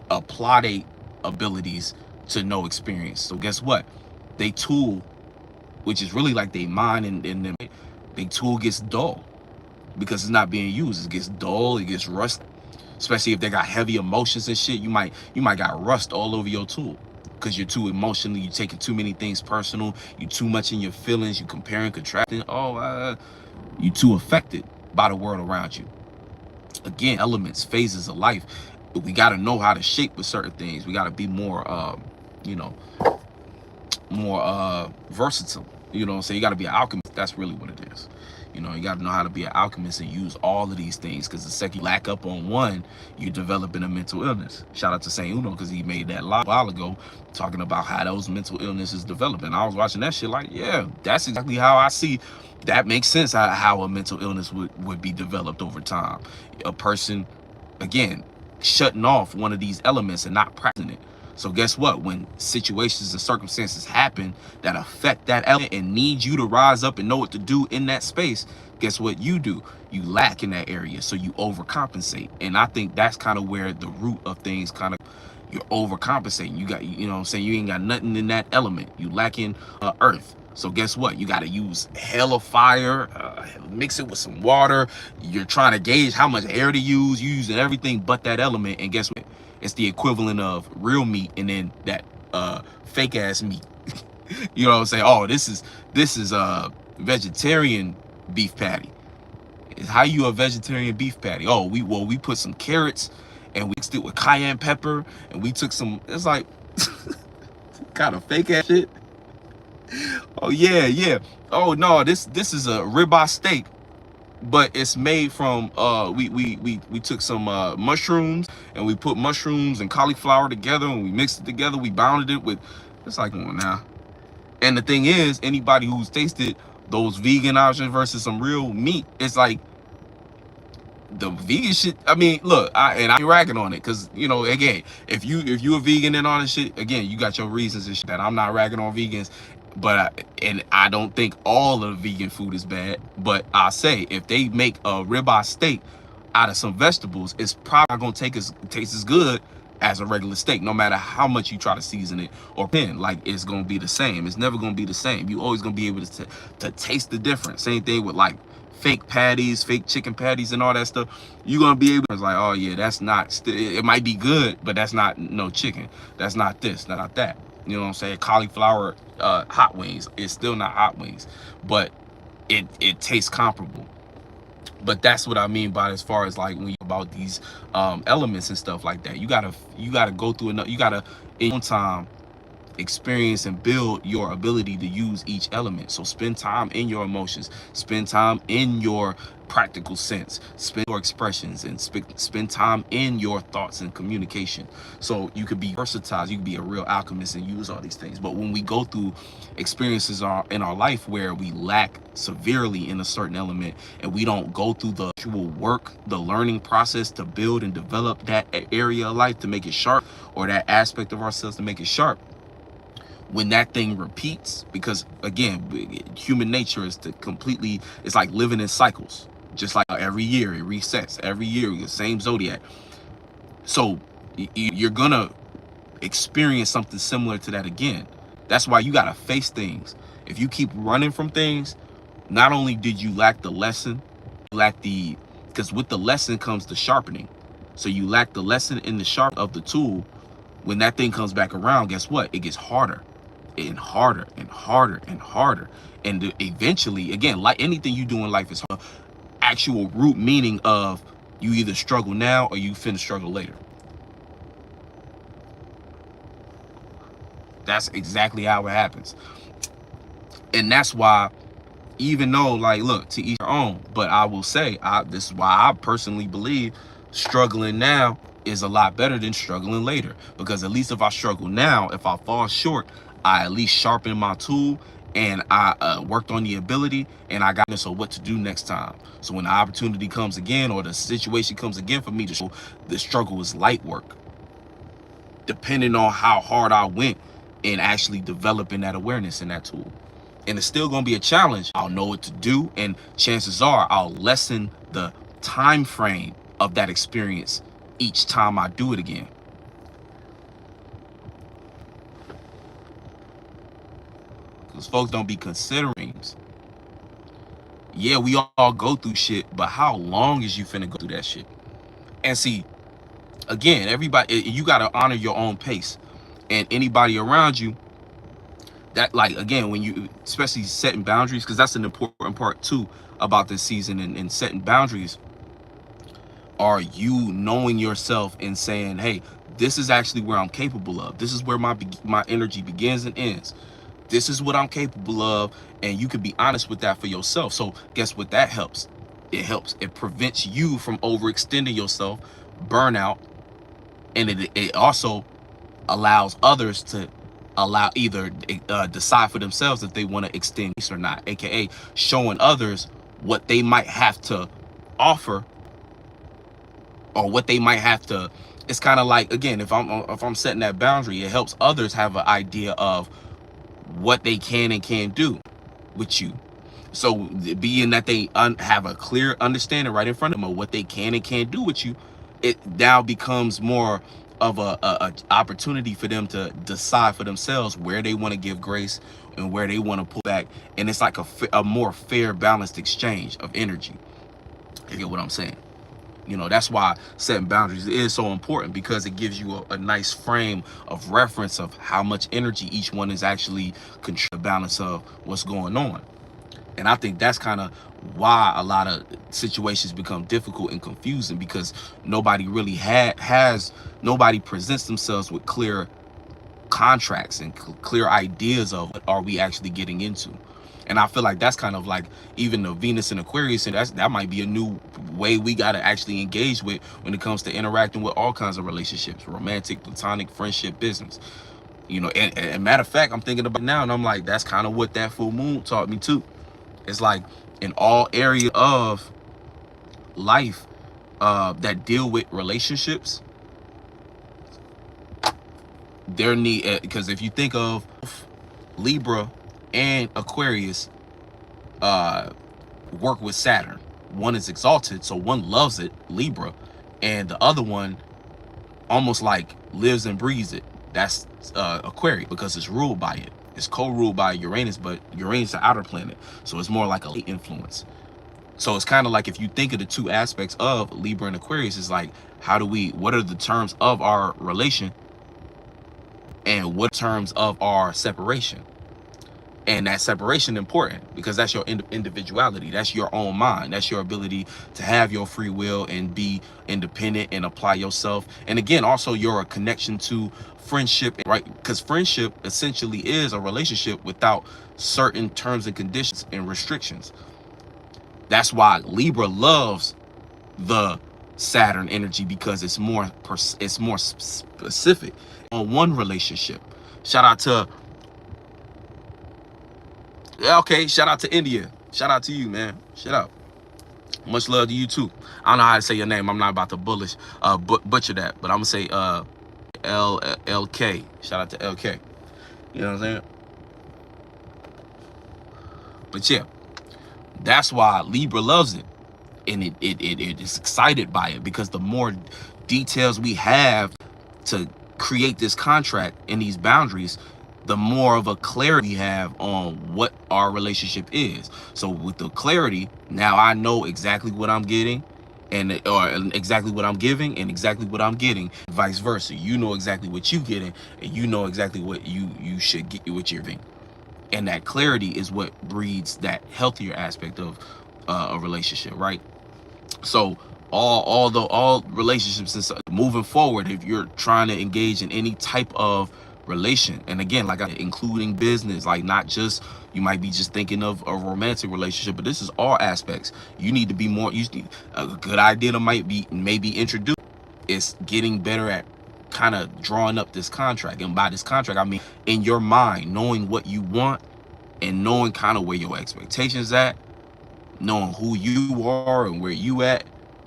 apply their abilities to no experience. So guess what? They tool, which is really like they mind, and them, they tool gets dull because it's not being used. It gets dull, it gets rust. Especially if they got heavy emotions and shit, you might got rust all over your tool, because you're too emotionally, you're taking too many things personal, you too much in your feelings, you comparing, contracting. You too affected by the world around you. Again, elements, phases of life. We got to know how to shape with certain things. We got to be more, more versatile. So you got to be an alchemist. That's really what it is. You got to know how to be an alchemist and use all of these things, because the second you lack up on one, you're developing a mental illness. Shout out to Saint Uno, because he made that live a while ago talking about how those mental illnesses develop. And I was watching that shit like, yeah, that's exactly how I see. That makes sense how a mental illness would be developed over time. A person, again, shutting off one of these elements and not practicing it. So guess what? When situations and circumstances happen that affect that element and need you to rise up and know what to do in that space, guess what you do? You lack in that area, so you overcompensate. And I think that's kind of where the root of things kind of, you're overcompensating. You got, what I'm saying, you ain't got nothing in that element. You lacking earth. So guess what? You got to use hella fire, mix it with some water. You're trying to gauge how much air to use. You're using everything but that element. And guess what? It's the equivalent of real meat and then that fake ass meat. You know what I'm saying? Oh, this is a vegetarian beef patty. How you a vegetarian beef patty? Oh, we put some carrots and we mixed it with cayenne pepper, and we took some, it's like kind of fake ass shit. Oh yeah. Oh no, this is a ribeye steak, but it's made from we took some mushrooms, and we put mushrooms and cauliflower together, and we mixed it together. We bounded it with, it's like, come on now. And the thing is, anybody who's tasted those vegan options versus some real meat, it's like the vegan shit. I mean, look, I ain't ragging on it, because again, if you a vegan and all this shit, again, you got your reasons and shit. That I'm not ragging on vegans, but I don't think all of the vegan food is bad. But I say, if they make a ribeye steak out of some vegetables, it's probably not gonna taste as good as a regular steak, no matter how much you try to season it or pin. Like, it's gonna be the same. It's never gonna be the same. You always gonna be able to taste the difference. Same thing with like fake patties, fake chicken patties and all that stuff. You're gonna be able to, it's like, oh yeah, that's not, it might be good, but that's not no chicken. That's not this, not that. You know what I'm saying? Cauliflower hot wings, it's still not hot wings, but it tastes comparable. But that's what I mean by, as far as like when you about these elements and stuff like that, you gotta go through enough. You gotta in your own time experience and build your ability to use each element. So spend time in your emotions, spend time in your practical sense, spend your expressions, and spend time in your thoughts and communication. So you could be versatile, you could be a real alchemist and use all these things. But when we go through experiences in our life where we lack severely in a certain element, and we don't go through the actual work, the learning process to build and develop that area of life to make it sharp, or that aspect of ourselves to make it sharp, when that thing repeats, because again, human nature is to completely, it's like living in cycles. Just like every year it resets, every year the same zodiac. So you're gonna experience something similar to that again. That's why you gotta face things. If you keep running from things, not only did you lack the lesson, you lack the, because with the lesson comes the sharpening. So you lack the lesson in the sharp of the tool. When that thing comes back around, guess what? It gets harder and harder and harder and harder. And eventually, again, like anything you do in life, is actual root meaning of you either struggle now or you finna struggle later. That's exactly how it happens. And that's why, even though, like, look, to each their own, but I will say, this is why I personally believe struggling now is a lot better than struggling later. Because at least if I struggle now, if I fall short, I at least sharpen my tool, and I worked on the ability, and I got so what to do next time. So when the opportunity comes again, or the situation comes again for me to show, the struggle is light work, depending on how hard I went in actually developing that awareness in that tool. And it's still gonna be a challenge. I'll know what to do, and chances are I'll lessen the time frame of that experience each time I do it again. Because folks don't be considering, yeah, we all go through shit, but how long is you finna go through that shit? And see, again, everybody, you gotta honor your own pace. And anybody around you, that, like, again, when you, especially setting boundaries, because that's an important part too about this season, and setting boundaries, are you knowing yourself and saying, hey, this is actually where I'm capable of. This is where my energy begins and ends. This is what I'm capable of, and you can be honest with that for yourself. So guess what that helps? It prevents you from overextending yourself, burnout, and it also allows others to either decide for themselves if they want to extend or not, aka showing others what they might have to offer, or what they might have to. It's kind of like, again, if I'm setting that boundary, it helps others have an idea of what they can and can't do with you. So being that they have a clear understanding right in front of them of what they can and can't do with you, it now becomes more of a opportunity for them to decide for themselves where they want to give grace and where they want to pull back. And it's like a more fair, balanced exchange of energy. You get what I'm saying? You know, that's why setting boundaries is so important, because it gives you a nice frame of reference of how much energy each one is actually contributing to the balance of what's going on. And I think that's kind of why a lot of situations become difficult and confusing, because nobody really nobody presents themselves with clear contracts and clear ideas of what are we actually getting into. And I feel like that's kind of like even the Venus and Aquarius, and that might be a new way we got to actually engage with when it comes to interacting with all kinds of relationships, romantic, platonic, friendship, business. You know, and matter of fact, I'm thinking about it now, and I'm like, that's kind of what that full moon taught me too. It's like in all areas of life that deal with relationships, there need, because if you think of Libra and Aquarius work with Saturn. One is exalted, so one loves it, Libra, and the other one almost like lives and breathes it. That's Aquarius, because it's ruled by it. It's co-ruled by Uranus, but Uranus is the outer planet, so it's more like a late influence. So it's kind of like, if you think of the two aspects of Libra and Aquarius, it's like, what are the terms of our relation, and what terms of our separation? And that separation important because that's your individuality. That's your own mind. That's your ability to have your free will and be independent and apply yourself. And again, also your connection to friendship, right? Because friendship essentially is a relationship without certain terms and conditions and restrictions. That's why Libra loves the Saturn energy, because it's more specific on one relationship. Shout out to shout out to India. Shout out to you, man. Shout out. Much love to you too. I don't know how to say your name. I'm not about to butcher that, but I'm gonna say LK. Shout out to LK. You know what I'm saying? But yeah, that's why Libra loves it. And it is excited by it, because the more details we have to create this contract and these boundaries, the more of a clarity we have on what our relationship is. So with the clarity, now I know exactly what I'm getting, or exactly what I'm giving, and exactly what I'm getting, vice versa. You know exactly what you're getting, and you know exactly what you should get, what you're giving. And that clarity is what breeds that healthier aspect of a relationship, right? So all relationships moving forward, if you're trying to engage in any type of relation, and again, like including business, like not just, you might be just thinking of a romantic relationship, but this is all aspects. You need to be more, a good idea that maybe introduced is getting better at kind of drawing up this contract. And by this contract, I mean in your mind, knowing what you want and knowing kind of where your expectations at, knowing who you are and where you at,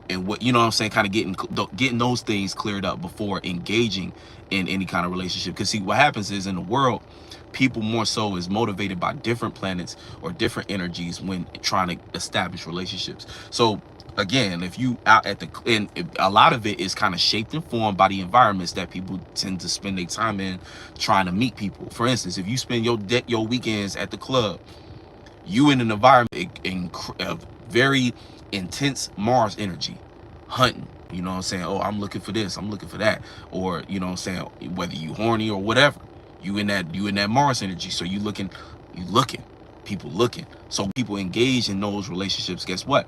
and what, you know what I'm saying, kind of getting those things cleared up before engaging in any kind of relationship. Because see, what happens is, in the world, people more so is motivated by different planets or different energies when trying to establish relationships. So again, if you out at and a lot of it is kind of shaped and formed by the environments that people tend to spend their time in trying to meet people. For instance, if you spend your weekends at the club, you in an environment of very intense Mars energy, hunting, you know what I'm saying? Oh, I'm looking for this, I'm looking for that. Or, you know what I'm saying, whether you horny or whatever, you in that Mars energy. So people looking. So people engage in those relationships, guess what?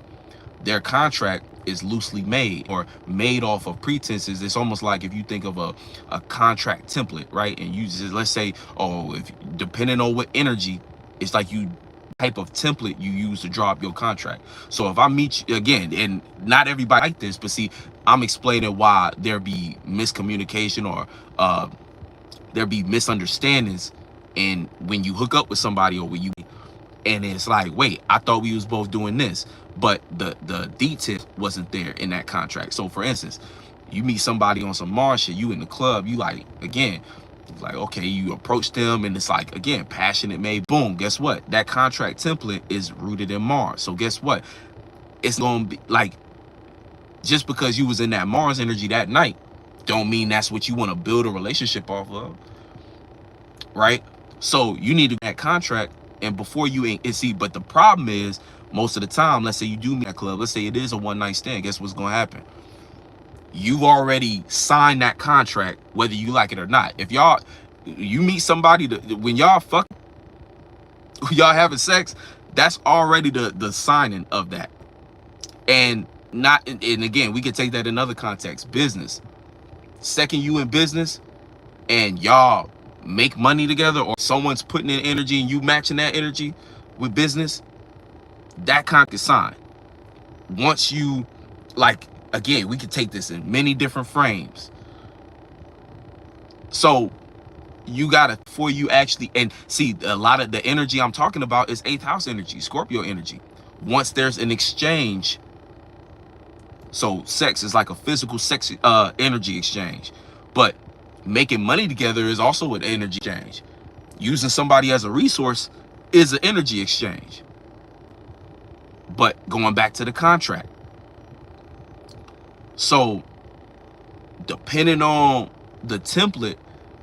Their contract is loosely made, or made off of pretenses. It's almost like if you think of a contract template, right? And you just, let's say, oh, if depending on what energy, it's like you type of template you use to draw up your contract. So if I meet you again, and not everybody like this, but see, I'm explaining why there be miscommunication, or there be misunderstandings, and when you hook up with somebody, or when you, and it's like, wait, I thought we was both doing this, but the detail wasn't there in that contract. So for instance, you meet somebody on some Mars shit, you in the club, you like, again, like, okay, you approach them, and it's like, again, passionate, maybe, boom, guess what? That contract template is rooted in Mars. So guess what? It's gonna be like, just because you was in that Mars energy that night, don't mean that's what you want to build a relationship off of, right? So you need to that contract, and before you ain't see. But the problem is, most of the time, let's say you do meet that club, let's say it is a one-night stand, guess what's gonna happen? You've already signed that contract, whether you like it or not. If you meet somebody when y'all y'all having sex, that's already the signing of that. And again, we could take that in other contexts. Business. Second you in business and y'all make money together, or someone's putting in energy and you matching that energy with business, that contract is signed. Once you, like, again, we could take this in many different frames. So you gotta, before you actually, and see, a lot of the energy I'm talking about is 8th house energy, Scorpio energy. Once there's an exchange, so sex is like a physical sex energy exchange, but making money together is also an energy exchange. Using somebody as a resource is an energy exchange. But going back to the contract, so depending on the template,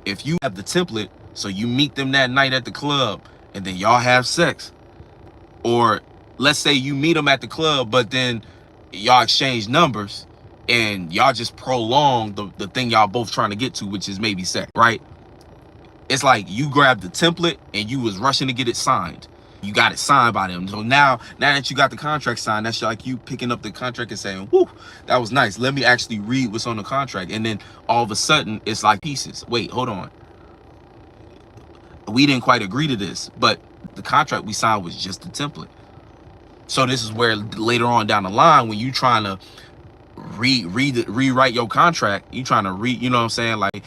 if you have the template, so you meet them that night at the club and then y'all have sex, or let's say you meet them at the club, but then y'all exchange numbers and y'all just prolong the thing y'all both trying to get to, which is maybe sex, right? It's like you grabbed the template and you was rushing to get it signed. You got it signed by them. So now that you got the contract signed, that's like you picking up the contract and saying, whoo, that was nice. Let me actually read what's on the contract. And then all of a sudden it's like pieces. Wait, hold on. We didn't quite agree to this, but the contract we signed was just the template. So this is where later on down the line, when you trying to rewrite your contract, you trying to you know what I'm saying, like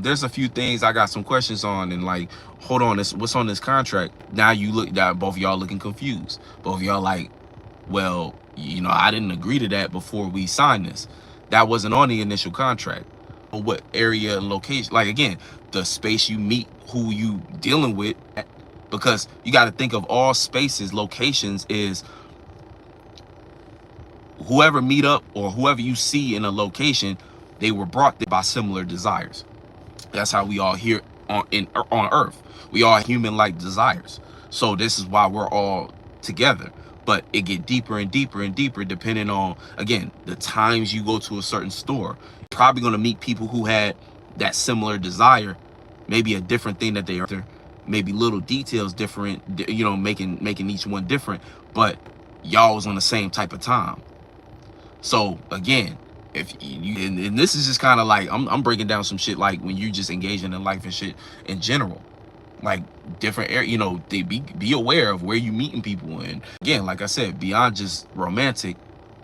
there's a few things I got some questions on, and like, hold on, this what's on this contract. Now you look that both of y'all looking confused. Both of y'all like, well, you know, I didn't agree to that before we signed this. That wasn't on the initial contract. What area and location, like, again, the space you meet, who you dealing with, because you got to think of all spaces, locations is whoever meet up or whoever you see in a location, they were brought there by similar desires. That's how we all here on earth. We all human-like desires. So this is why we're all together. But it get deeper and deeper and deeper depending on, again, the times you go to a certain store. You're probably going to meet people who had that similar desire, maybe a different thing that they are after, maybe little details different, you know, making each one different, but y'all was on the same type of time. So again, if you, and this is just kind of like, I'm breaking down some shit like when you just engaging in life and shit in general, like different area, you know, they be aware of where you meeting people. And again, like I said, beyond just romantic,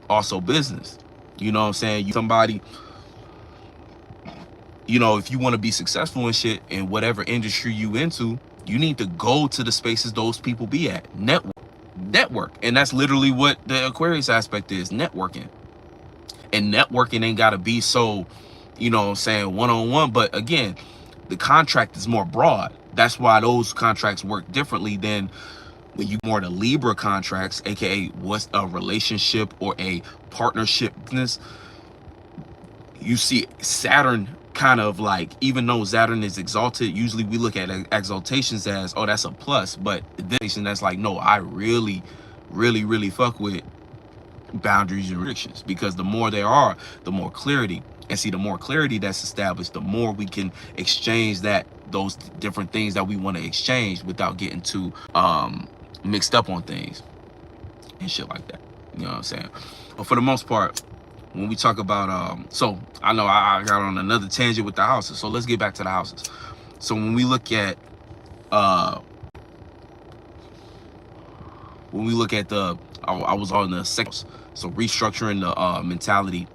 also business. You know what I'm saying? You somebody, you know, if you want to be successful and shit in whatever industry you into, you need to go to the spaces those people be at. Network. And that's literally what the Aquarius aspect is, networking. And networking ain't got to be so, you know what I'm saying, one-on-one. But again, the contract is more broad. That's why those contracts work differently than when you more the Libra contracts, aka what's a relationship or a partnership business. You see Saturn kind of like, even though Saturn is exalted, usually we look at exaltations as, oh, that's a plus. But then that's like, no, I really fuck with boundaries and restrictions, because the more there are, the more clarity. And see, the more clarity that's established, the more we can exchange those different things that we want to exchange without getting too mixed up on things and shit like that. You know what I'm saying? But for the most part, when we talk about so I know I got on another tangent with the houses, so let's get back to the houses. So when we look at the I was on the second, so restructuring the mentality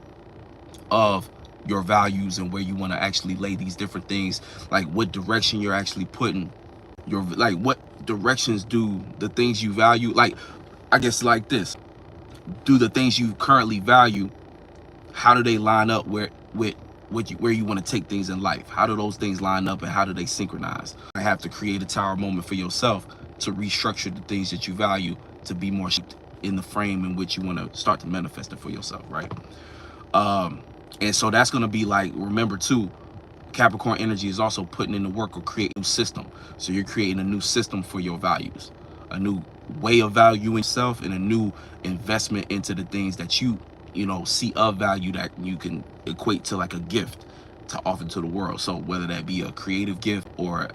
of your values and where you want to actually lay these different things, like what direction you're actually putting your, like what directions do the things you value, like I guess like this, do the things you currently value, how do they line up where you want to take things in life? How do those things line up and how do they synchronize? I have to create a tower moment for yourself to restructure the things that you value to be more shaped in the frame in which you want to start to manifest it for yourself, right? And so that's going to be like, remember too, Capricorn energy is also putting in the work or create a new system. So you're creating a new system for your values, a new way of valuing yourself, and a new investment into the things that you know, see of value that you can equate to like a gift to offer to the world. So whether that be a creative gift or,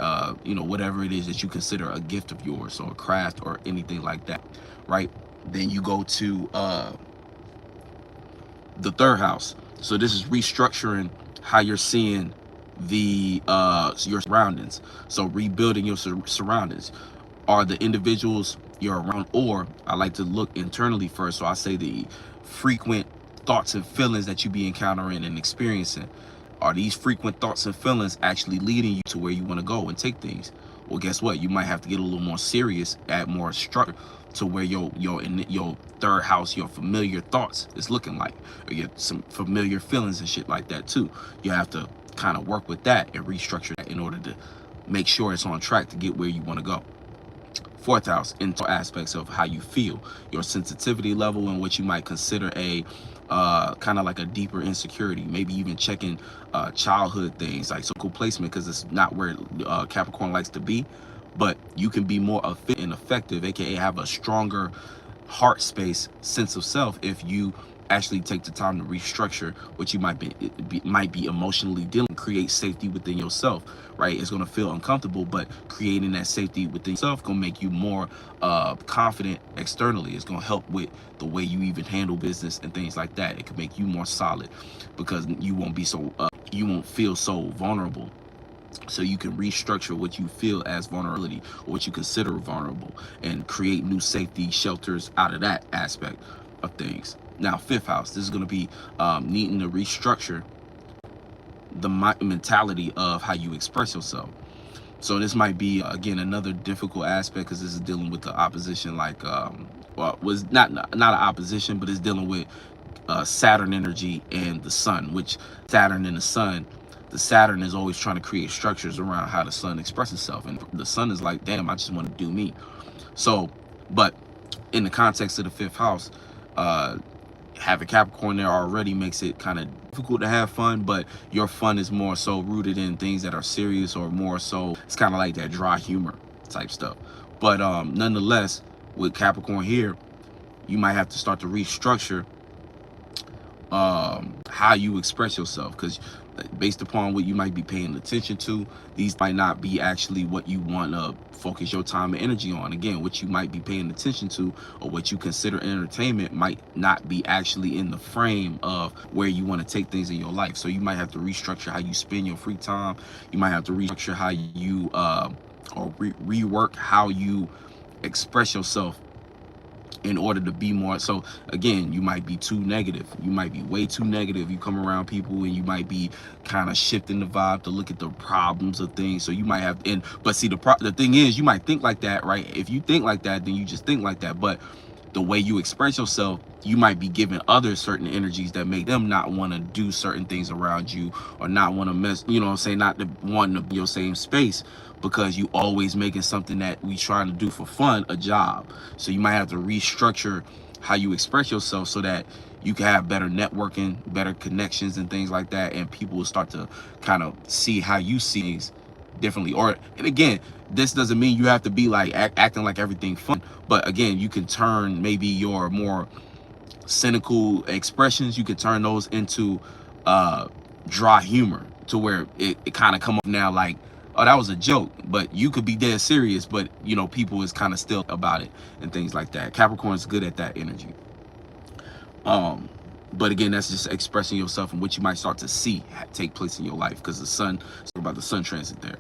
you know, whatever it is that you consider a gift of yours, or a craft or anything like that, right? Then you go to the third house. So this is restructuring how you're seeing your surroundings. So rebuilding your surroundings. Are the individuals you're around, or I like to look internally first. So I say the frequent thoughts and feelings that you be encountering and experiencing. Are these frequent thoughts and feelings actually leading you to where you want to go and take things? Well, guess what? You might have to get a little more serious, add more structure to where your third house, your familiar thoughts is looking like, or you get some familiar feelings and shit like that too. You have to kind of work with that and restructure that in order to make sure it's on track to get where you want to go. Fourth house, into aspects of how you feel, your sensitivity level, and what you might consider a kind of like a deeper insecurity, maybe even checking childhood things, like circle placement, because it's not where Capricorn likes to be, but you can be more efficient and effective, aka have a stronger heart space, sense of self, if you actually take the time to restructure what you might be emotionally dealing, create safety within yourself, right? It's going to feel uncomfortable, but creating that safety within yourself going to make you more confident externally. It's going to help with the way you even handle business and things like that. It can make you more solid because you won't be so you won't feel so vulnerable. So you can restructure what you feel as vulnerability or what you consider vulnerable and create new safety shelters out of that aspect of things. Now, fifth house, this is going to be needing to restructure the mentality of how you express yourself. So this might be, again, another difficult aspect because this is dealing with the opposition, like, well, was not an opposition, but it's dealing with Saturn energy and the sun, which Saturn and the Saturn is always trying to create structures around how the sun expresses itself. And the sun is like, damn, I just want to do me. So, but in the context of the fifth house, having Capricorn there already makes it kind of difficult to have fun, but your fun is more so rooted in things that are serious, or more so it's kind of like that dry humor type stuff. But nonetheless, with Capricorn here, you might have to start to restructure how you express yourself, because based upon what you might be paying attention to, these might not be actually what you want to focus your time and energy on. Again, what you might be paying attention to or what you consider entertainment might not be actually in the frame of where you want to take things in your life. So you might have to restructure how you spend your free time. You might have to restructure how you rework how you express yourself in order to be more. So again, you might be too negative. You might be way too negative. You come around people and you might be kind of shifting the vibe to look at the problems of things. So you might have, but see, the thing is, you might think like that, right? If you think like that, then you just think like that. But the way you express yourself, you might be giving others certain energies that make them not want to do certain things around you, or not want to mess, you know what I'm saying, not to want to be your same space, because you always making something that we trying to do for fun a job. So you might have to restructure how you express yourself so that you can have better networking, better connections and things like that, and people will start to kind of see how you see things differently. And again, this doesn't mean you have to be like acting like everything fun, but again, you can turn maybe your more cynical expressions, you can turn those into dry humor, to where it kind of come up now like, oh, that was a joke, but you could be dead serious, but you know, people is kind of still about it and things like that. Capricorn is good at that energy. But again, that's just expressing yourself and what you might start to see take place in your life, because the sun, about the sun transit there.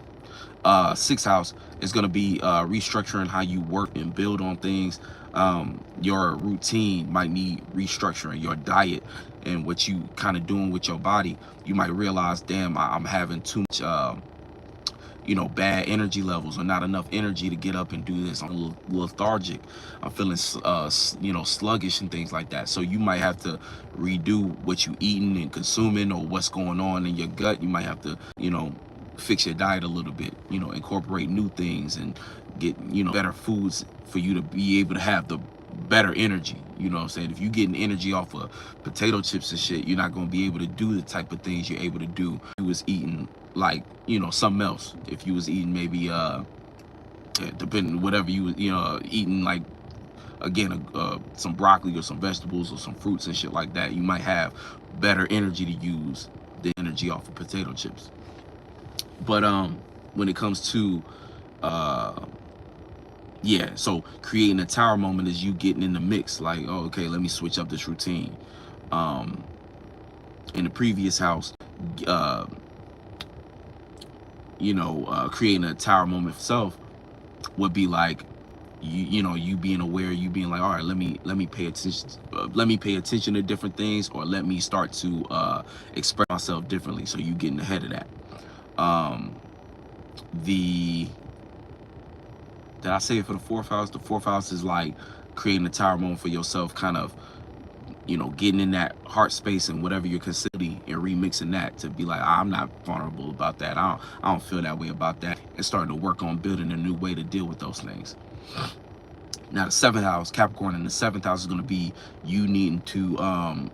Sixth house is going to be restructuring how you work and build on things. Your routine might need restructuring. Your diet and what you kind of doing with your body, you might realize, damn, I'm having too much you know, bad energy levels, or not enough energy to get up and do this. I'm a little lethargic. I'm feeling, you know, sluggish and things like that. So you might have to redo what you eating and consuming, or what's going on in your gut. You might have to, you know, fix your diet a little bit, you know, incorporate new things and get, you know, better foods for you to be able to have the better energy. You know what I'm saying? If you're getting energy off of potato chips and shit, you're not going to be able to do the type of things you're able to do if you was eating, like, you know, something else. If you was eating maybe depending whatever you was, you know, eating, like, again, some broccoli or some vegetables or some fruits and shit like that, you might have better energy to use the energy off of potato chips. But when it comes to yeah, so creating a tower moment is you getting in the mix, like, oh, okay, let me switch up this routine. In the previous house, you know, creating a tower moment itself would be like, you know, you being aware, you being like, all right, let me pay attention to different things, or let me start to express myself differently. So you getting ahead of that. Did I say it for the fourth house? The fourth house is like creating a tower moment for yourself, kind of, you know, getting in that heart space and whatever you're considering, and remixing that to be like, I'm not vulnerable about that. I don't feel that way about that, and starting to work on building a new way to deal with those things. Now, the seventh house, Capricorn in the seventh house, is going to be you needing to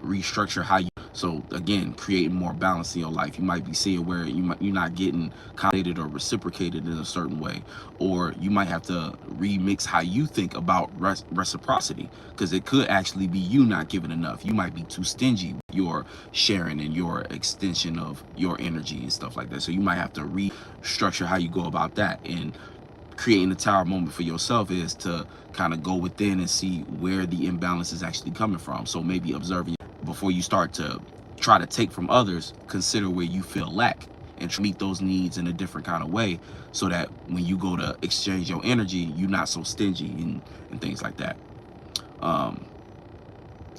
restructure how you So again, creating more balance in your life. You might be seeing where you're not getting compensated or reciprocated in a certain way, or you might have to remix how you think about reciprocity, because it could actually be you not giving enough. You might be too stingy with your sharing and your extension of your energy and stuff like that. So you might have to restructure how you go about that. And creating the tower moment for yourself is to kind of go within and see where the imbalance is actually coming from. So maybe observing before you start to try to take from others, consider where you feel lack and meet those needs in a different kind of way, so that when you go to exchange your energy, you're not so stingy and things like that.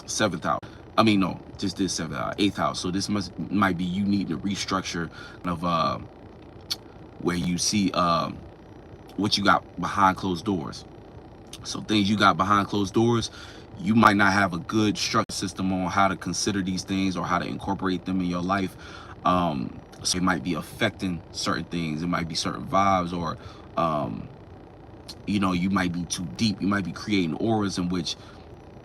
Seventh house. I mean, no, just this eighth house. So this might be you need to restructure of where you see what you got behind closed doors. So things you got behind closed doors, you might not have a good structure system on how to consider these things or how to incorporate them in your life. So it might be affecting certain things. It might be certain vibes, or you know, you might be too deep. You might be creating auras in which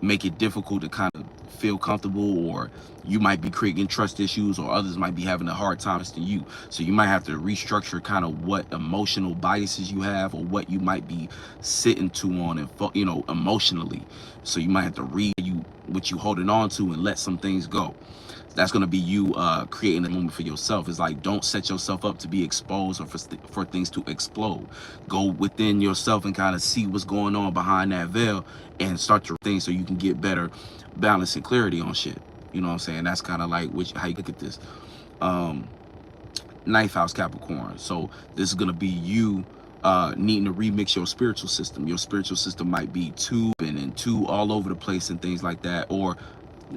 make it difficult to kind of feel comfortable, or you might be creating trust issues, or others might be having a hard time than you. So you might have to restructure kind of what emotional biases you have, or what you might be sitting to on, and you know, emotionally. So you might have to read what you holding on to and let some things go. That's going to be you creating a moment for yourself. It's like, don't set yourself up to be exposed or for things to explode. Go within yourself and kind of see what's going on behind that veil, and start your thing so you can get better balance and clarity on shit. You know what I'm saying? That's kind of like how you look at this. Ninth house Capricorn. So this is going to be you needing to remix your spiritual system. Your spiritual system might be too all over the place and things like that. Or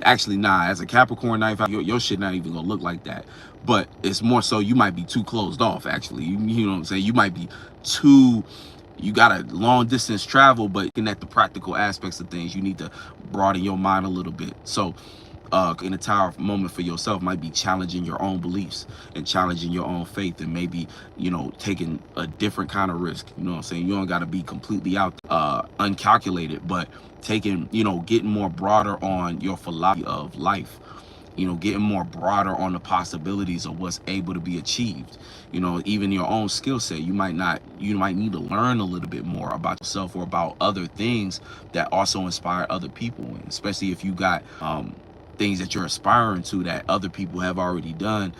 actually, nah, as a Capricorn ninth house, your shit not even gonna look like that. But it's more so you might be too closed off, actually. You know what I'm saying? You might be too, you got a long distance travel, but looking at the practical aspects of things, you need to broaden your mind a little bit. So in a tower moment for yourself might be challenging your own beliefs and challenging your own faith, and maybe, you know, taking a different kind of risk. You know what I'm saying? You don't got to be completely out uncalculated, but taking, you know, getting more broader on your philosophy of life, you know, getting more broader on the possibilities of what's able to be achieved. You know, even your own skill set, you might need to learn a little bit more about yourself or about other things that also inspire other people, and especially if you got things that you're aspiring to that other people have already done,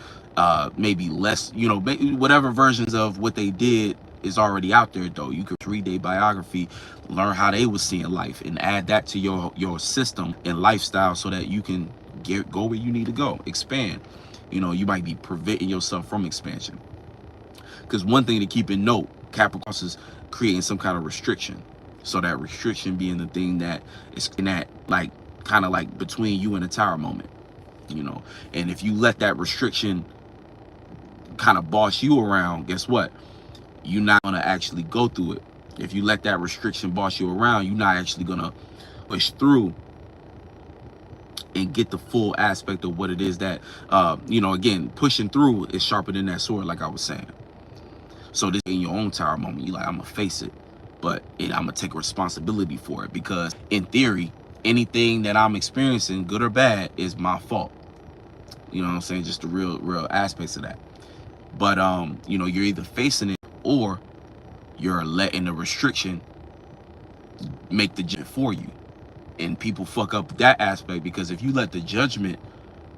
maybe less, you know, whatever versions of what they did is already out there. Though you could read their biography, learn how they was seeing life, and add that to your system and lifestyle, so that you can go where you need to go, expand. You know, you might be preventing yourself from expansion, because one thing to keep in note, Capricorn is creating some kind of restriction. So that restriction being the thing that is in that, like, kind of like between you and the tower moment, you know. And if you let that restriction kind of boss you around, guess what? You're not going to actually go through it. If you let that restriction boss you around, you're not actually going to push through and get the full aspect of what it is that, you know, again, pushing through is sharper than that sword, like I was saying. So this in your own tower moment, you're like, I'm going to face it, but I'm going to take responsibility for it, because in theory, anything that I'm experiencing, good or bad, is my fault. You know what I'm saying? Just the real aspects of that. But you know, you're either facing it, or you're letting the restriction make the judgment for you. And people fuck up that aspect, because if you let the judgment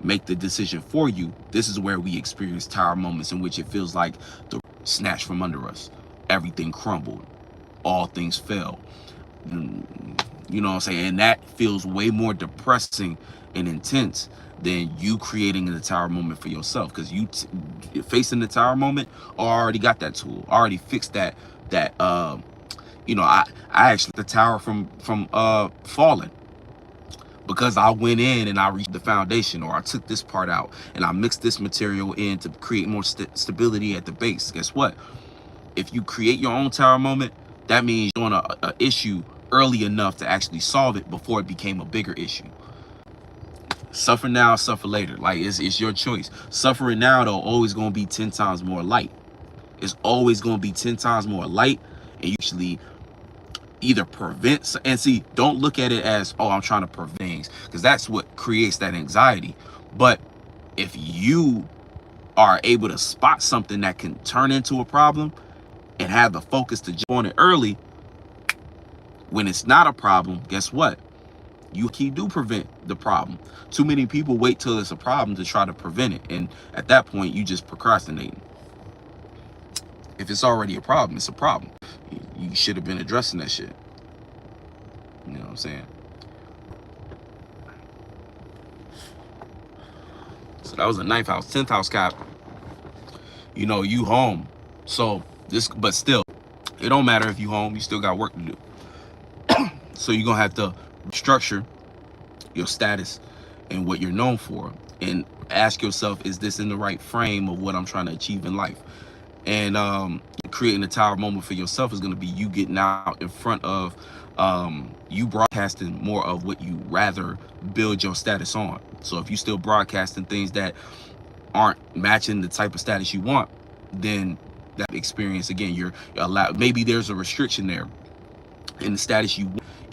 make the decision for you, this is where we experience tower moments in which it feels like the snatched from under us. Everything crumbled. All things fell. You know what I'm saying? And that feels way more depressing and intense than you creating the tower moment for yourself, because you facing the tower moment, already got that tool, already fixed that you know, I actually the tower from falling, because I went in and I reached the foundation, or I took this part out and I mixed this material in to create more stability at the base. Guess what? If you create your own tower moment, that means you're on a issue early enough to actually solve it before it became a bigger issue. Suffer now, suffer later. Like, it's your choice. Suffering now, though, always going to be 10 times more light. It's always going to be 10 times more light, and you actually either prevent, and see, don't look at it as, oh, I'm trying to prevent things, because that's what creates that anxiety. But if you are able to spot something that can turn into a problem and have the focus to jump on it early, when it's not a problem, guess what? You do prevent the problem. Too many people wait till it's a problem to try to prevent it. And at that point, you just procrastinating. If it's already a problem, it's a problem. You should have been addressing that shit. You know what I'm saying? So that was the 9th house. 10th house, Cap. You know, you home. So this, but still, it don't matter if you home. You still got work to do. So you're going to have to structure your status and what you're known for, and ask yourself, is this in the right frame of what I'm trying to achieve in life? And creating a tower moment for yourself is going to be you getting out in front of you broadcasting more of what you rather build your status on. So if you still broadcasting things that aren't matching the type of status you want, then that experience, again, you're allowed, maybe there's a restriction there in the status you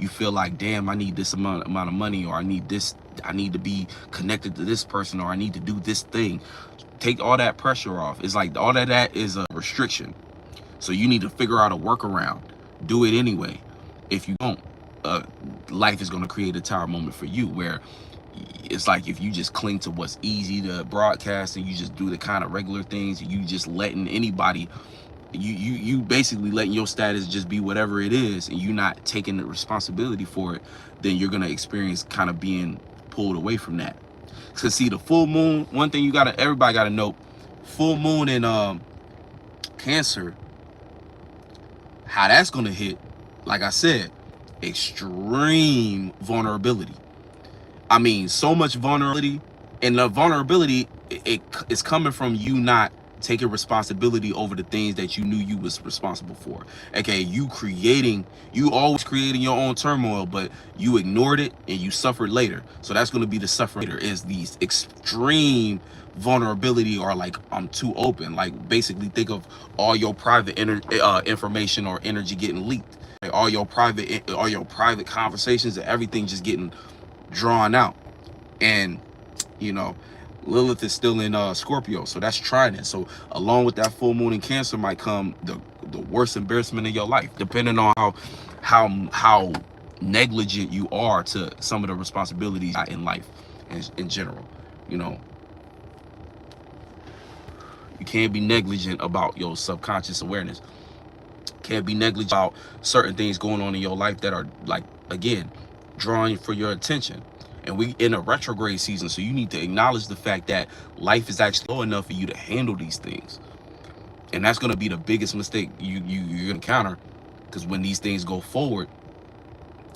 feel like, damn, I need this amount of money, or I need this, I need to be connected to this person, or I need to do this thing. Take all that pressure off. It's like all of that is a restriction. So you need to figure out a workaround. Do it anyway. If you don't, life is going to create a tower moment for you, where it's like if you just cling to what's easy to broadcast and you just do the kind of regular things, and you just letting anybody, you basically letting your status just be whatever it is, and you not taking the responsibility for it, then you're going to experience kind of being pulled away from that. So see, the full moon, one thing everybody gotta know, full moon in Cancer, how that's gonna hit, like I said, extreme vulnerability. I mean, so much vulnerability, and the vulnerability, it's coming from you not taking responsibility over the things that you knew you was responsible for. Okay, you always creating your own turmoil, but you ignored it and you suffered later. So that's going to be the suffering later, is these extreme vulnerability, or like, I'm too open. Like, basically think of all your private information or energy getting leaked. Like all your private conversations and everything just getting drawn out. And you know, Lilith is still in Scorpio, so that's trident. So along with that full moon in Cancer might come the worst embarrassment in your life, depending on how negligent you are to some of the responsibilities in life in general. You know, you can't be negligent about your subconscious awareness. Can't be negligent about certain things going on in your life that are, like, again, drawing for your attention. And we in a retrograde season, so you need to acknowledge the fact that life is actually low enough for you to handle these things. And that's going to be the biggest mistake you're going to encounter, because when these things go forward,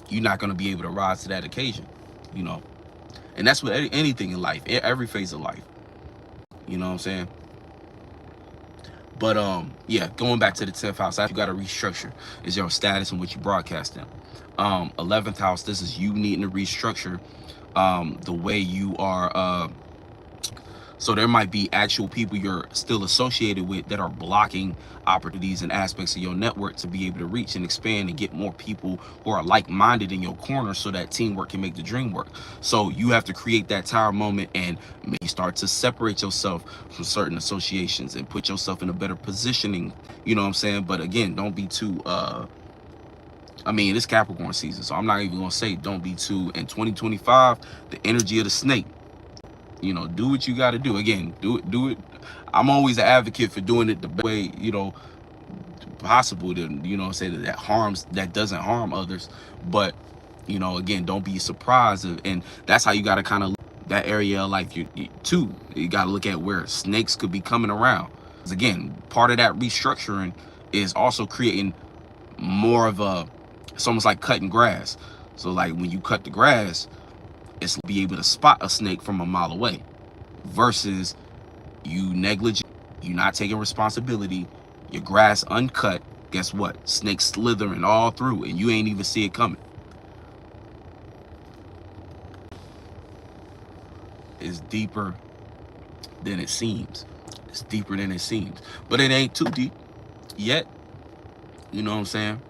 you're not going to be able to rise to that occasion, you know. And that's with anything in life, every phase of life. You know what I'm saying? But yeah, going back to the 10th house, you got to restructure is your status and what you broadcast in. 11th house, this is you needing to restructure the way you are. So there might be actual people you're still associated with that are blocking opportunities and aspects of your network to be able to reach and expand and get more people who are like-minded in your corner, so that teamwork can make the dream work. So you have to create that tower moment and maybe start to separate yourself from certain associations and put yourself in a better positioning, you know what I'm saying? But again, don't be too I mean, it's Capricorn season, so I'm not even gonna say don't be too. In 2025, the energy of the snake. You know, do what you got to do. Again, do it. I'm always an advocate for doing it the best way, you know, possible, to, you know, say that doesn't harm others. But, you know, again, don't be surprised. And that's how you got to kind of that area of life too. You got to look at where snakes could be coming around. Because again, part of that restructuring is also creating more of it's almost like cutting grass. So like when you cut the grass, it's be able to spot a snake from a mile away, versus you negligent, you not taking responsibility, your grass uncut. Guess what? Snakes slithering all through, and you ain't even see it coming. It's deeper than it seems. It's deeper than it seems, but it ain't too deep yet. You know what I'm saying?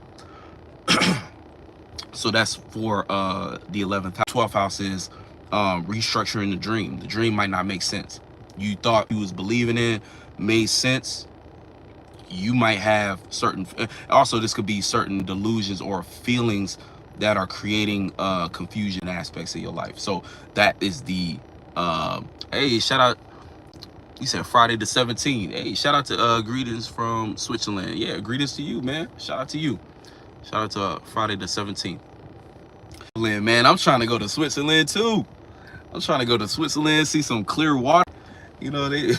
So that's for the 11th house. 12th house is restructuring the dream. The dream might not make sense. you thought you was believing in made sense, you might have certain, also this could be certain delusions or feelings that are creating confusion aspects of your life. So that is the hey, shout out, you said Friday the 17th. Hey, shout out to greetings from Switzerland. Yeah, greetings to you, man. Shout out to you. Shout out to Friday the 17th. Man, I'm trying to go to Switzerland too. I'm trying to go to Switzerland, see some clear water. You know, they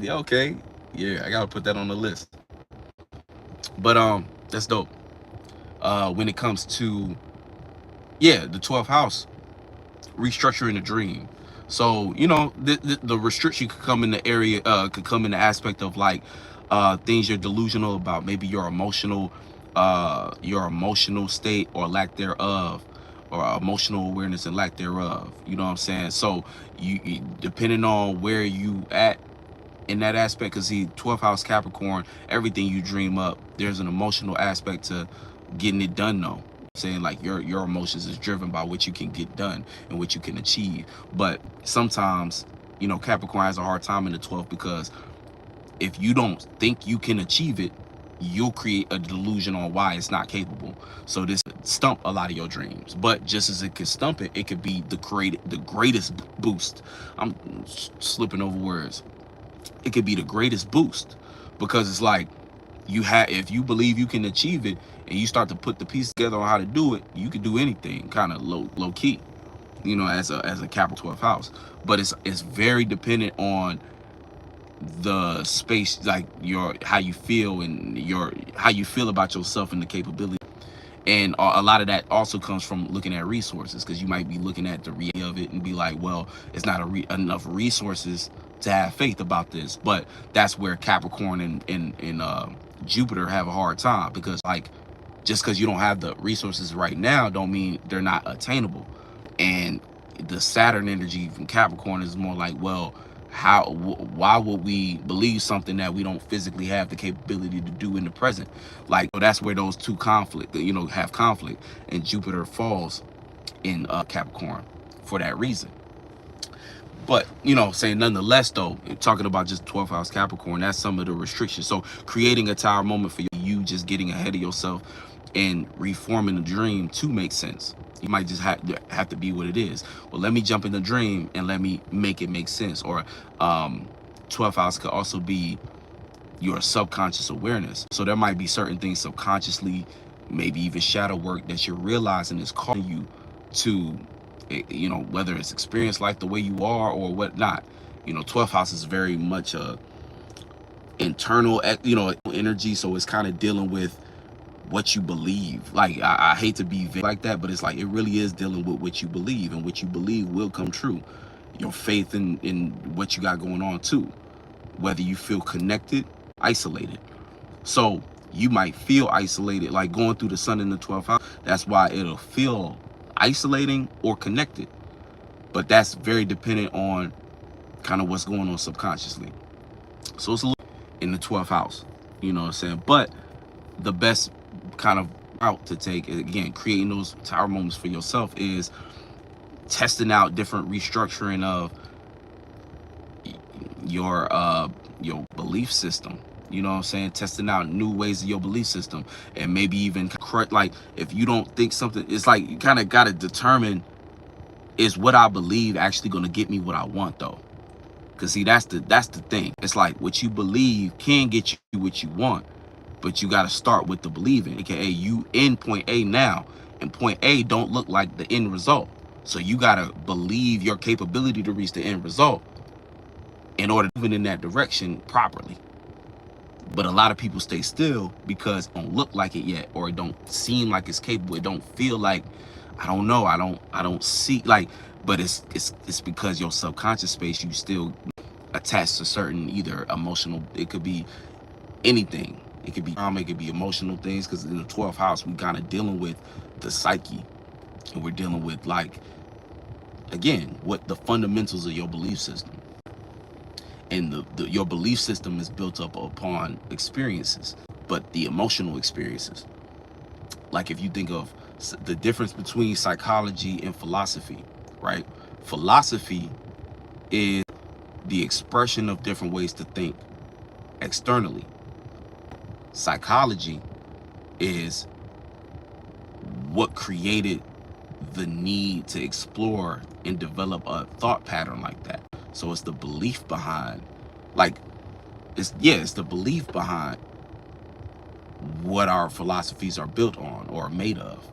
yeah, okay. Yeah, I gotta put that on the list. But that's dope. When it comes to, yeah, the 12th house, restructuring the dream. So, you know, the restriction could come in the area, could come in the aspect of like things you're delusional about, maybe your emotional state or lack thereof, or emotional awareness and lack thereof. You know what I'm saying? So you depending on where you at in that aspect, because see, 12th house Capricorn, everything you dream up, there's an emotional aspect to getting it done though. Saying like your emotions is driven by what you can get done and what you can achieve. But sometimes, you know, Capricorn has a hard time in the 12th, because if you don't think you can achieve it, you'll create a delusion on why it's not capable. So this stump a lot of your dreams. But just as it could stump it, it could be the greatest boost. I'm slipping over words. It could be the greatest boost, because it's like, if you believe you can achieve it and you start to put the pieces together on how to do it, you can do anything, kind of low key, you know, as a Capricorn 12th house. But it's very dependent on the space, like how you feel and how you feel about yourself and the capability. And a lot of that also comes from looking at resources, because you might be looking at the reality of it and be like, well, it's not enough resources to have faith about this. But that's where Capricorn and Jupiter have a hard time, because like, just because you don't have the resources right now don't mean they're not attainable. And the Saturn energy from Capricorn is more like, well, why would we believe something that we don't physically have the capability to do in the present? Like, so that's where those two have conflict, and Jupiter falls in Capricorn for that reason. But, you know, saying nonetheless, though, talking about just 12th house Capricorn, that's some of the restrictions. So creating a tower moment for you, just getting ahead of yourself and reforming the dream to make sense. You might just have to be what it is. Well, let me jump in the dream and let me make it make sense. Or 12th house could also be your subconscious awareness. So there might be certain things subconsciously, maybe even shadow work, that you're realizing is calling you to, you know, whether it's experience life the way you are or whatnot. You know, 12th house is very much a internal, you know, energy. So it's kind of dealing with what you believe. Like, I hate to be like that, but it's like, it really is dealing with what you believe, and what you believe will come true. Your faith in what you got going on too, whether you feel connected, isolated. So you might feel isolated, like going through the sun in the 12th house. That's why it'll feel isolating or connected. But that's very dependent on kind of what's going on subconsciously. So it's a little in the 12th house, you know what I'm saying? But the best kind of route to take, again, creating those tower moments for yourself, is testing out different restructuring of your belief system. You know what I'm saying? Testing out new ways of your belief system, and maybe even correct. Like, if you don't think something, it's like you kind of got to determine, is what I believe actually going to get me what I want though? Because see, that's the thing. It's like, what you believe can get you what you want, but you got to start with the believing. AKA, you in point A now, and point A don't look like the end result. So you got to believe your capability to reach the end result in order to move in that direction properly. But a lot of people stay still because it don't look like it yet, or it don't seem like it's capable. It don't feel like, I don't know, I don't see, like, but it's because your subconscious space, you still attached to certain either emotional, it could be anything. It could be trauma, it could be emotional things, because in the 12th house, we kind of dealing with the psyche, and we're dealing with, like, again, what the fundamentals of your belief system. And your belief system is built up upon experiences, but the emotional experiences. Like, if you think of the difference between psychology and philosophy, right? Philosophy is the expression of different ways to think externally. Psychology is what created the need to explore and develop a thought pattern like that. So it's the belief behind, like, it's the belief behind what our philosophies are built on or made of.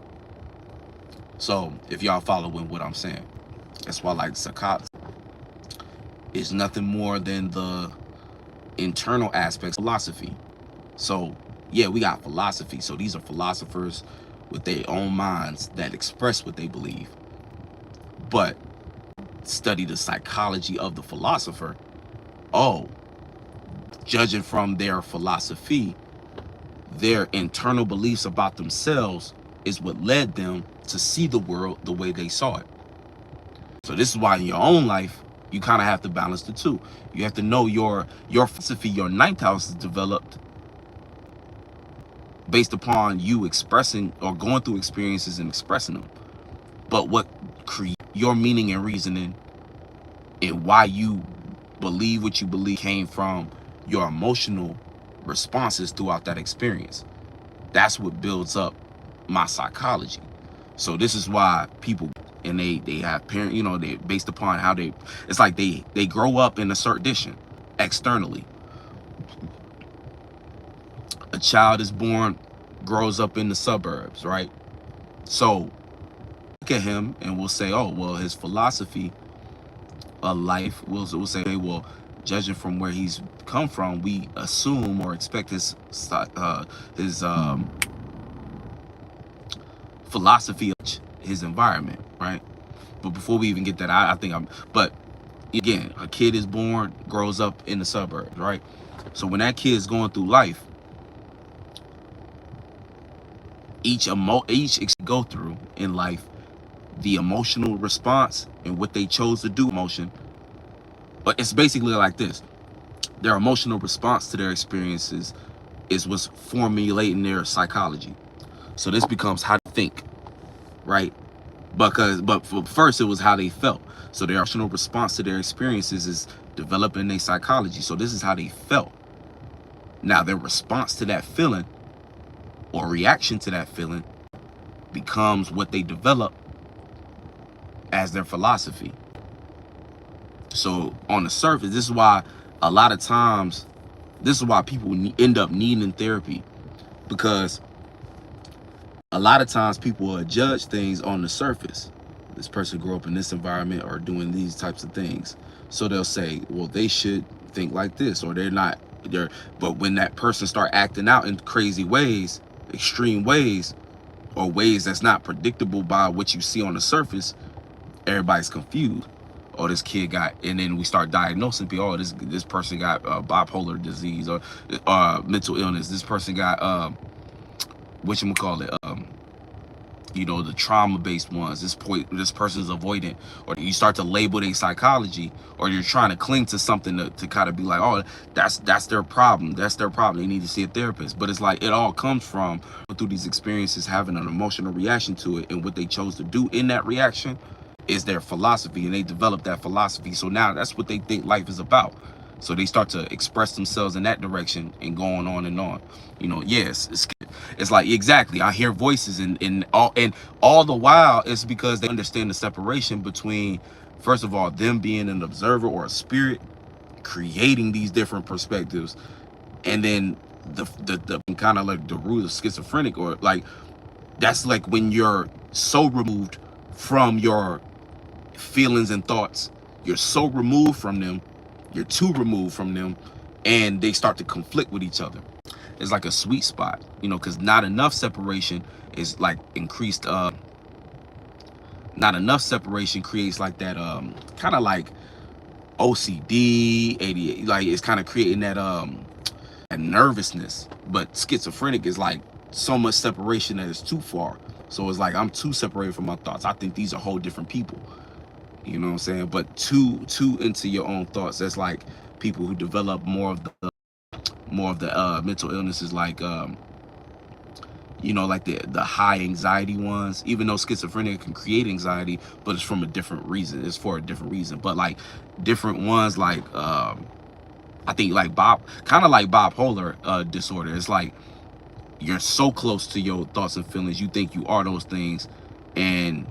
So if y'all following what I'm saying, that's why, like, psychology is nothing more than the internal aspects of philosophy. So yeah, we got philosophy. So these are philosophers with their own minds that express what they believe. But study the psychology of the philosopher. Oh, judging from their philosophy, their internal beliefs about themselves is what led them to see the world the way they saw it. So this is why in your own life, you kind of have to balance the two. You have to know your philosophy, your ninth house is developed based upon you expressing or going through experiences and expressing them. But what creates your meaning and reasoning and why you believe what you believe came from your emotional responses throughout that experience. That's what builds up my psychology. So this is why people, and they have parents, you know, they based upon how it's like they grow up in a certain condition externally. A child is born, grows up in the suburbs, right? So look at him and we'll say, oh, well, his philosophy of life, we'll say, well, judging from where he's come from, we assume or expect his philosophy of his environment, right? But before we even get that, I think but again, a kid is born, grows up in the suburbs, right? So when that kid is going through life, each go through in life, the emotional response and what they chose to do, emotion, but it's basically like this. Their emotional response to their experiences is what's formulating their psychology. So this becomes how to think, right? But first it was how they felt. So their emotional response to their experiences is developing their psychology. So this is how they felt. Now their response to that feeling or reaction to that feeling becomes what they develop as their philosophy. So on the surface, this is why a lot of times, this is why people end up needing therapy, because a lot of times people will judge things on the surface. This person grew up in this environment or doing these types of things. So they'll say, well, they should think like this, or but when that person start acting out in crazy ways, extreme ways, or ways that's not predictable by what you see on the surface, everybody's confused. Oh, this kid got, and then we start diagnosing people. Oh, this person got bipolar disease or mental illness. This person got whatchamacallit, you know, the trauma-based ones. This person's avoidant, or you start to label their psychology, or you're trying to cling to something to kind of be like, oh, that's their problem. That's their problem. They need to see a therapist. But it's like it all comes from through these experiences, having an emotional reaction to it, and what they chose to do in that reaction is their philosophy, and they develop that philosophy. So now that's what they think life is about. So they start to express themselves in that direction and going on and on. You know, yes, it's like, exactly. I hear voices and all the while it's because they understand the separation between, first of all, them being an observer or a spirit, creating these different perspectives, and then the kind of like the root of schizophrenic, or like, that's like when you're so removed from your feelings and thoughts, you're so removed from them, you're too removed from them, and they start to conflict with each other. It's like a sweet spot, you know, because not enough separation is like increased, not enough separation creates like that kind of like OCD, ADHD, like it's kind of creating that nervousness. But schizophrenic is like so much separation that is too far. So it's like I'm too separated from my thoughts. I think these are whole different people. You know what I'm saying? But too into your own thoughts. That's like people who develop more of the mental illnesses, like you know, like the high anxiety ones, even though schizophrenia can create anxiety, but it's from a different reason. It's for a different reason. But like different ones, like I think like kind of like bipolar disorder. It's like you're so close to your thoughts and feelings, you think you are those things, and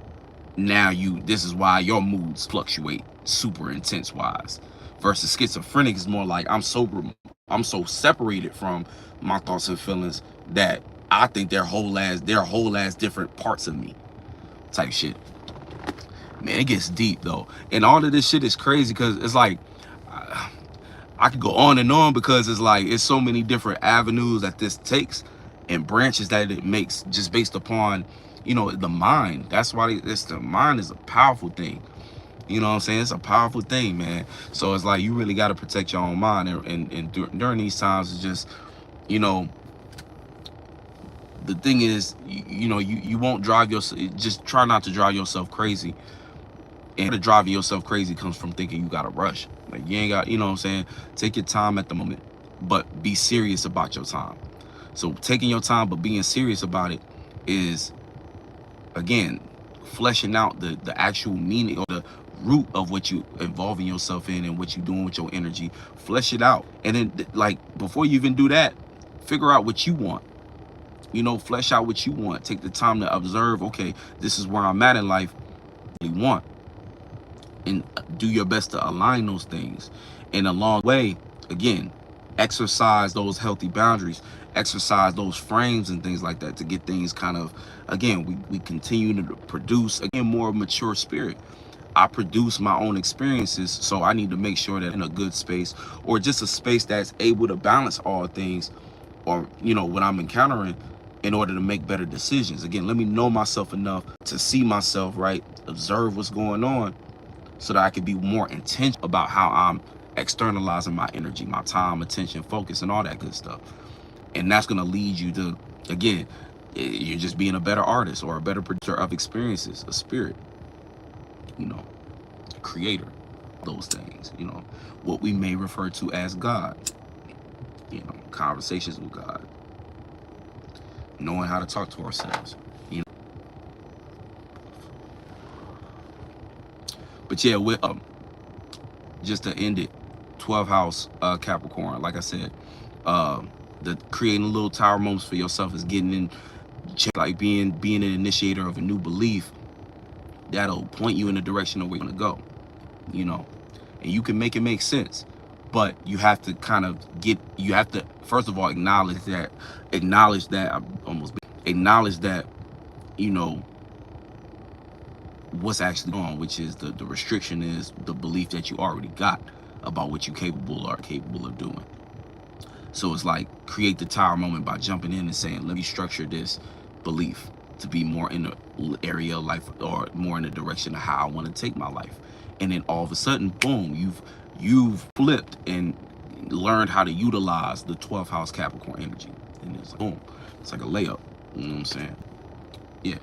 now this is why your moods fluctuate super intense wise. Versus schizophrenic is more like I'm so separated from my thoughts and feelings that I think they're whole ass different parts of me type shit. Man, it gets deep though, and all of this shit is crazy because it's like I could go on and on, because it's like it's so many different avenues that this takes and branches that it makes, just based upon, you know, the mind. That's why the mind is a powerful thing. You know what I'm saying? It's a powerful thing, man. So it's like you really got to protect your own mind, and during these times, it's just, you know, the thing is, you know, you won't drive yourself. Just try not to drive yourself crazy. And the driving yourself crazy comes from thinking you gotta rush. Like you ain't got, you know what I'm saying? Take your time at the moment, but be serious about your time. So taking your time, but being serious about it is, again, fleshing out the actual meaning or the root of what you involving yourself in and what you're doing with your energy. Flesh it out. And then like before you even do that, figure out what you want. You know, flesh out what you want. Take the time to observe, okay, this is where I'm at in life. What you want. And do your best to align those things. And along the way, again, exercise those healthy boundaries, exercise those frames and things like that to get things kind of, again, we continue to produce, again, more mature spirit. I produce my own experiences, so I need to make sure that in a good space, or just a space that's able to balance all things, or, you know, what I'm encountering, in order to make better decisions. Again, let me know myself enough to see myself, right? Observe what's going on, so that I can be more intentional about how I'm externalizing my energy, my time, attention, focus, and all that good stuff. And that's going to lead you to, again, you're just being a better artist or a better producer of experiences, a spirit, you know, creator, those things, you know, what we may refer to as God, you know, conversations with God, knowing how to talk to ourselves, you know. But yeah, with just to end it, 12th house Capricorn, like I said, the creating little tower moments for yourself is getting in, like being an initiator of a new belief that'll point you in the direction of where you're gonna go, you know. And you can make it make sense, but you have to kind of you have to first of all acknowledge that you know what's actually going on, which is the restriction is the belief that you already got about what you're capable of doing. So it's like create the tower moment by jumping in and saying, let me structure this belief to be more in the area of life, or more in the direction of how I want to take my life. And then all of a sudden, boom, you've flipped and learned how to utilize the 12th house Capricorn energy. And it's like, boom, it's like a layup. You know what I'm saying? Yeah.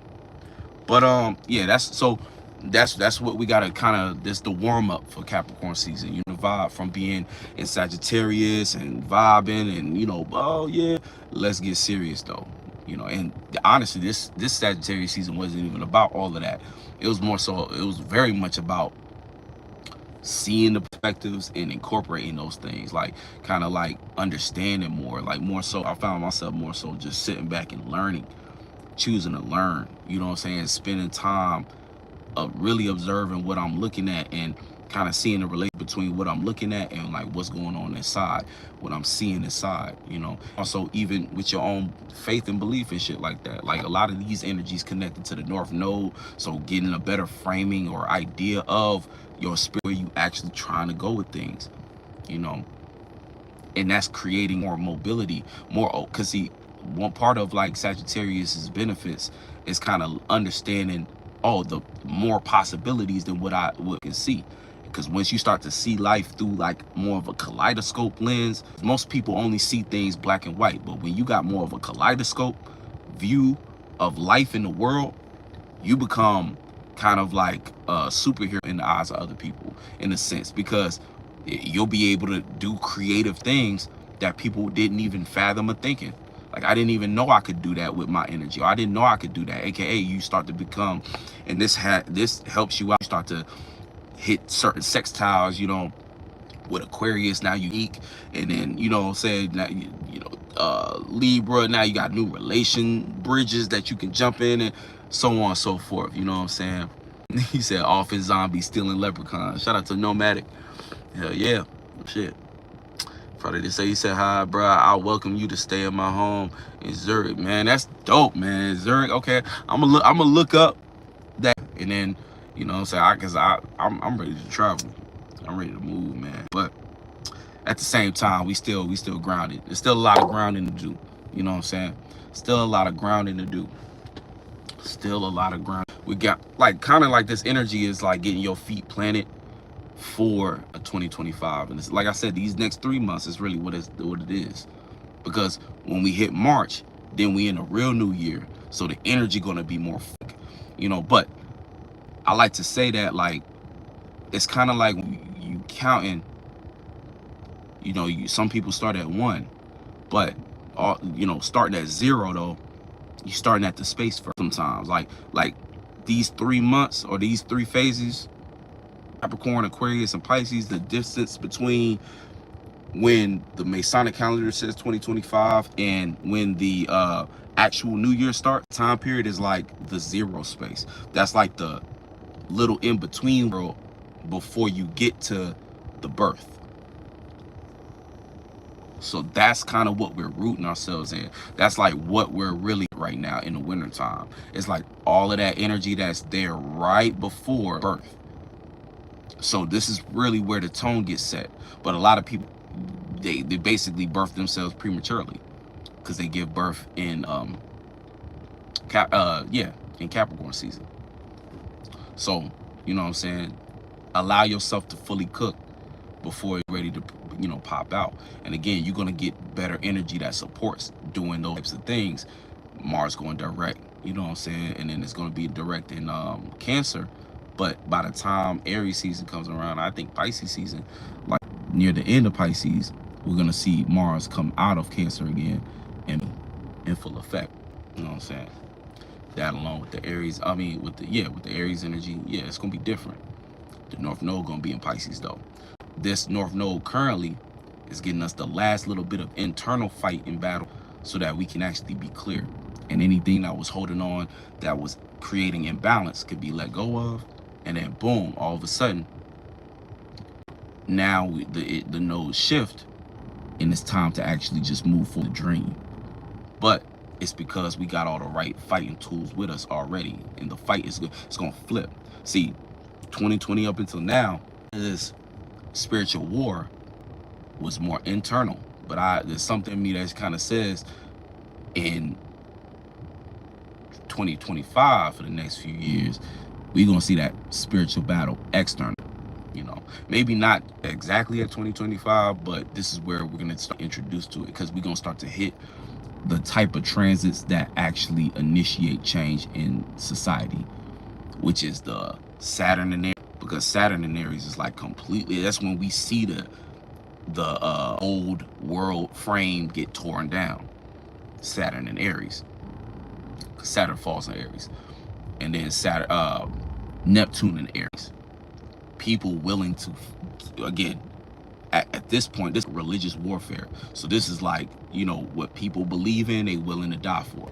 But yeah, that's what we gotta kind of, this the warm up for Capricorn season. You know, vibe from being in Sagittarius and vibing and, you know, oh yeah, let's get serious though. You know, and honestly, this Sagittarius season wasn't even about all of that. It was more so, it was very much about seeing the perspectives and incorporating those things, like kind of like understanding more, like more so I found myself more so just sitting back and learning, choosing to learn, you know what I'm saying, spending time really observing what I'm looking at, and kind of seeing the relation between what I'm looking at and like what's going on inside, what I'm seeing inside, you know. Also, even with your own faith and belief and shit like that, like a lot of these energies connected to the North Node, so getting a better framing or idea of your spirit, where you actually trying to go with things, you know. And that's creating more mobility, more, because see, one part of like Sagittarius's benefits is kind of understanding, oh, the more possibilities than what I can see. Because once you start to see life through like more of a kaleidoscope lens, most people only see things black and white. But when you got more of a kaleidoscope view of life in the world, you become kind of like a superhero in the eyes of other people, in a sense, because you'll be able to do creative things that people didn't even fathom of thinking. Like, I didn't even know I could do that with my energy. Or I didn't know I could do that. AKA, you start to become, and this helps you out. You start to hit certain sextiles, you know, with Aquarius, now you unique. And then, you know, say now Libra, now you got new relation bridges that you can jump in, and so on and so forth. You know what I'm saying? He said office zombies stealing leprechauns. Shout out to Nomadic. Hell yeah. Shit. Probably to say, he said, hi, bro, I'll welcome you to stay in my home in Zurich. Man, that's dope, man. Zurich, okay. I'm gonna look up that, and then, you know what I'm saying, I'm ready to travel. I'm ready to move, man. But at the same time, we still grounded. There's still a lot of grounding to do. You know what I'm saying? Still a lot of grounding to do. Still a lot of ground. We got like kind of like this energy is like getting your feet planted for a 2025, and it's like I said, these next 3 months is really what it is, because when we hit March, then we in a real new year, so the energy gonna be more, you know. But I like to say that, like, it's kind of like you counting, you know, some people start at 1, but you know, starting at 0 though, you starting at the space for sometimes, like these 3 months or these 3 phases, Capricorn, Aquarius, and Pisces, the distance between when the Masonic calendar says 2025 and when the actual new year starts, time period is like the 0 space. That's like the little in between world before you get to the birth. So that's kind of what we're rooting ourselves in. That's like what we're really right now in the winter time. It's like all of that energy that's there right before birth. So this is really where the tone gets set. But a lot of people, they basically birth themselves prematurely because they give birth in in Capricorn season. So, you know what I'm saying, allow yourself to fully cook before you're ready to, you know, pop out. And again, you're going to get better energy that supports doing those types of things. Mars going direct, you know what I'm saying, and then it's going to be direct in Cancer. But by the time Aries season comes around, I think Pisces season, like near the end of Pisces, we're gonna see Mars come out of Cancer again and in full effect. You know what I'm saying? That along with the Aries, with the Aries energy, yeah, it's gonna be different. The North Node gonna be in Pisces though. This North Node currently is getting us the last little bit of internal fight in battle so that we can actually be clear. And anything that was holding on, that was creating imbalance, could be let go of. And then boom, all of a sudden, now the nodes shift, and it's time to actually just move for the dream. But it's because we got all the right fighting tools with us already, and the fight is good. It's gonna flip. See, 2020 up until now, this spiritual war was more internal. But there's something in me that kind of says in 2025, for the next few years, we're gonna see that spiritual battle external. You know, maybe not exactly at 2025, but this is where we're gonna start introduced to it, because we're gonna start to hit the type of transits that actually initiate change in society, which is the Saturn and Aries. Because Saturn and Aries is like completely, that's when we see the old world frame get torn down. Saturn and Aries. Saturn falls in Aries. And then Neptune and Aries. People willing to, again, at this point, this is religious warfare. So this is like, you know, what people believe in, they willing to die for.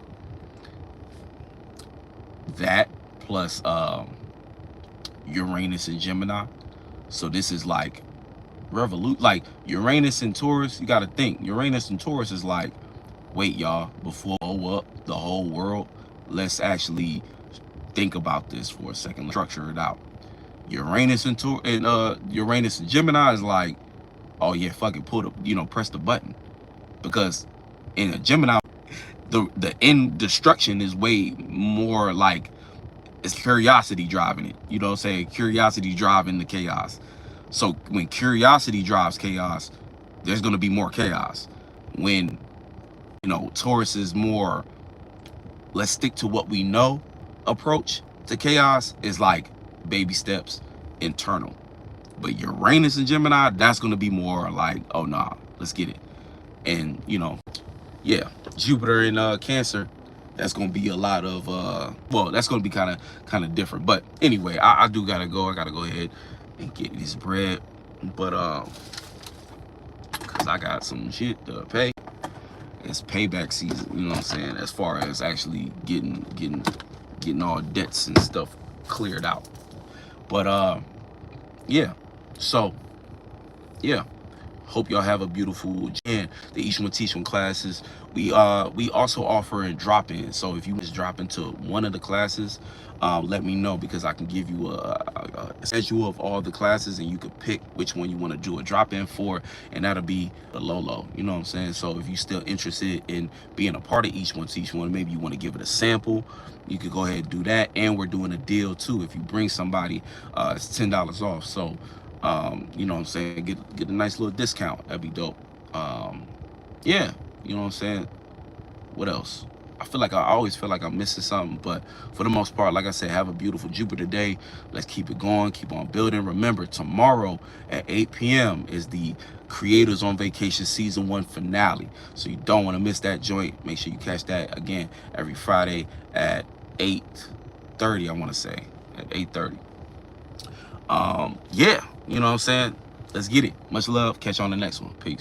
That plus Uranus and Gemini. So this is like like Uranus and Taurus. You got to think Uranus and Taurus is like, wait, y'all, before we blow up the whole world, let's actually think about this for a second. Let's structure it out. Uranus and Uranus and Gemini is like, oh yeah, fucking press the button. Because in a Gemini, the end destruction is way more like, it's curiosity driving it. You know what I'm saying? Curiosity driving the chaos. So when curiosity drives chaos, there's gonna be more chaos. When, you know, Taurus is more, let's stick to what we know approach to chaos, is like baby steps, internal. But Uranus and Gemini, that's going to be more like, oh nah, let's get it. And, you know, yeah, Jupiter in Cancer, that's gonna be a lot of well, that's gonna be kind of different. But anyway, I do gotta go. I gotta go ahead and get this bread. But cause I got some shit to pay. It's payback season, you know what I'm saying? As far as actually getting all debts and stuff cleared out. But yeah. So yeah. Hope y'all have a beautiful and the Each One Teach One classes. We also offer a drop-in. So if you just drop into one of the classes, let me know, because I can give you a schedule of all the classes, and you could pick which one you want to do a drop-in for, and that'll be the low. You know what I'm saying? So if you're still interested in being a part of Each One Teach One, maybe you want to give it a sample, you could go ahead and do that. And we're doing a deal too. If you bring somebody, it's $10 off. So you know what I'm saying, get a nice little discount. That'd be dope. Yeah, you know what I'm saying. What else? I always feel like I'm missing something, but for the most part, like I said, have a beautiful Jupiter day. Let's keep it going, keep on building. Remember, tomorrow at 8 p.m. is the Creators on Vacation Season 1 finale, so you don't want to miss that joint. Make sure you catch that again every Friday at 8:30. I want to say at 8:30. Yeah, you know what I'm saying. Let's get it. Much love. Catch you on the next one. Peace.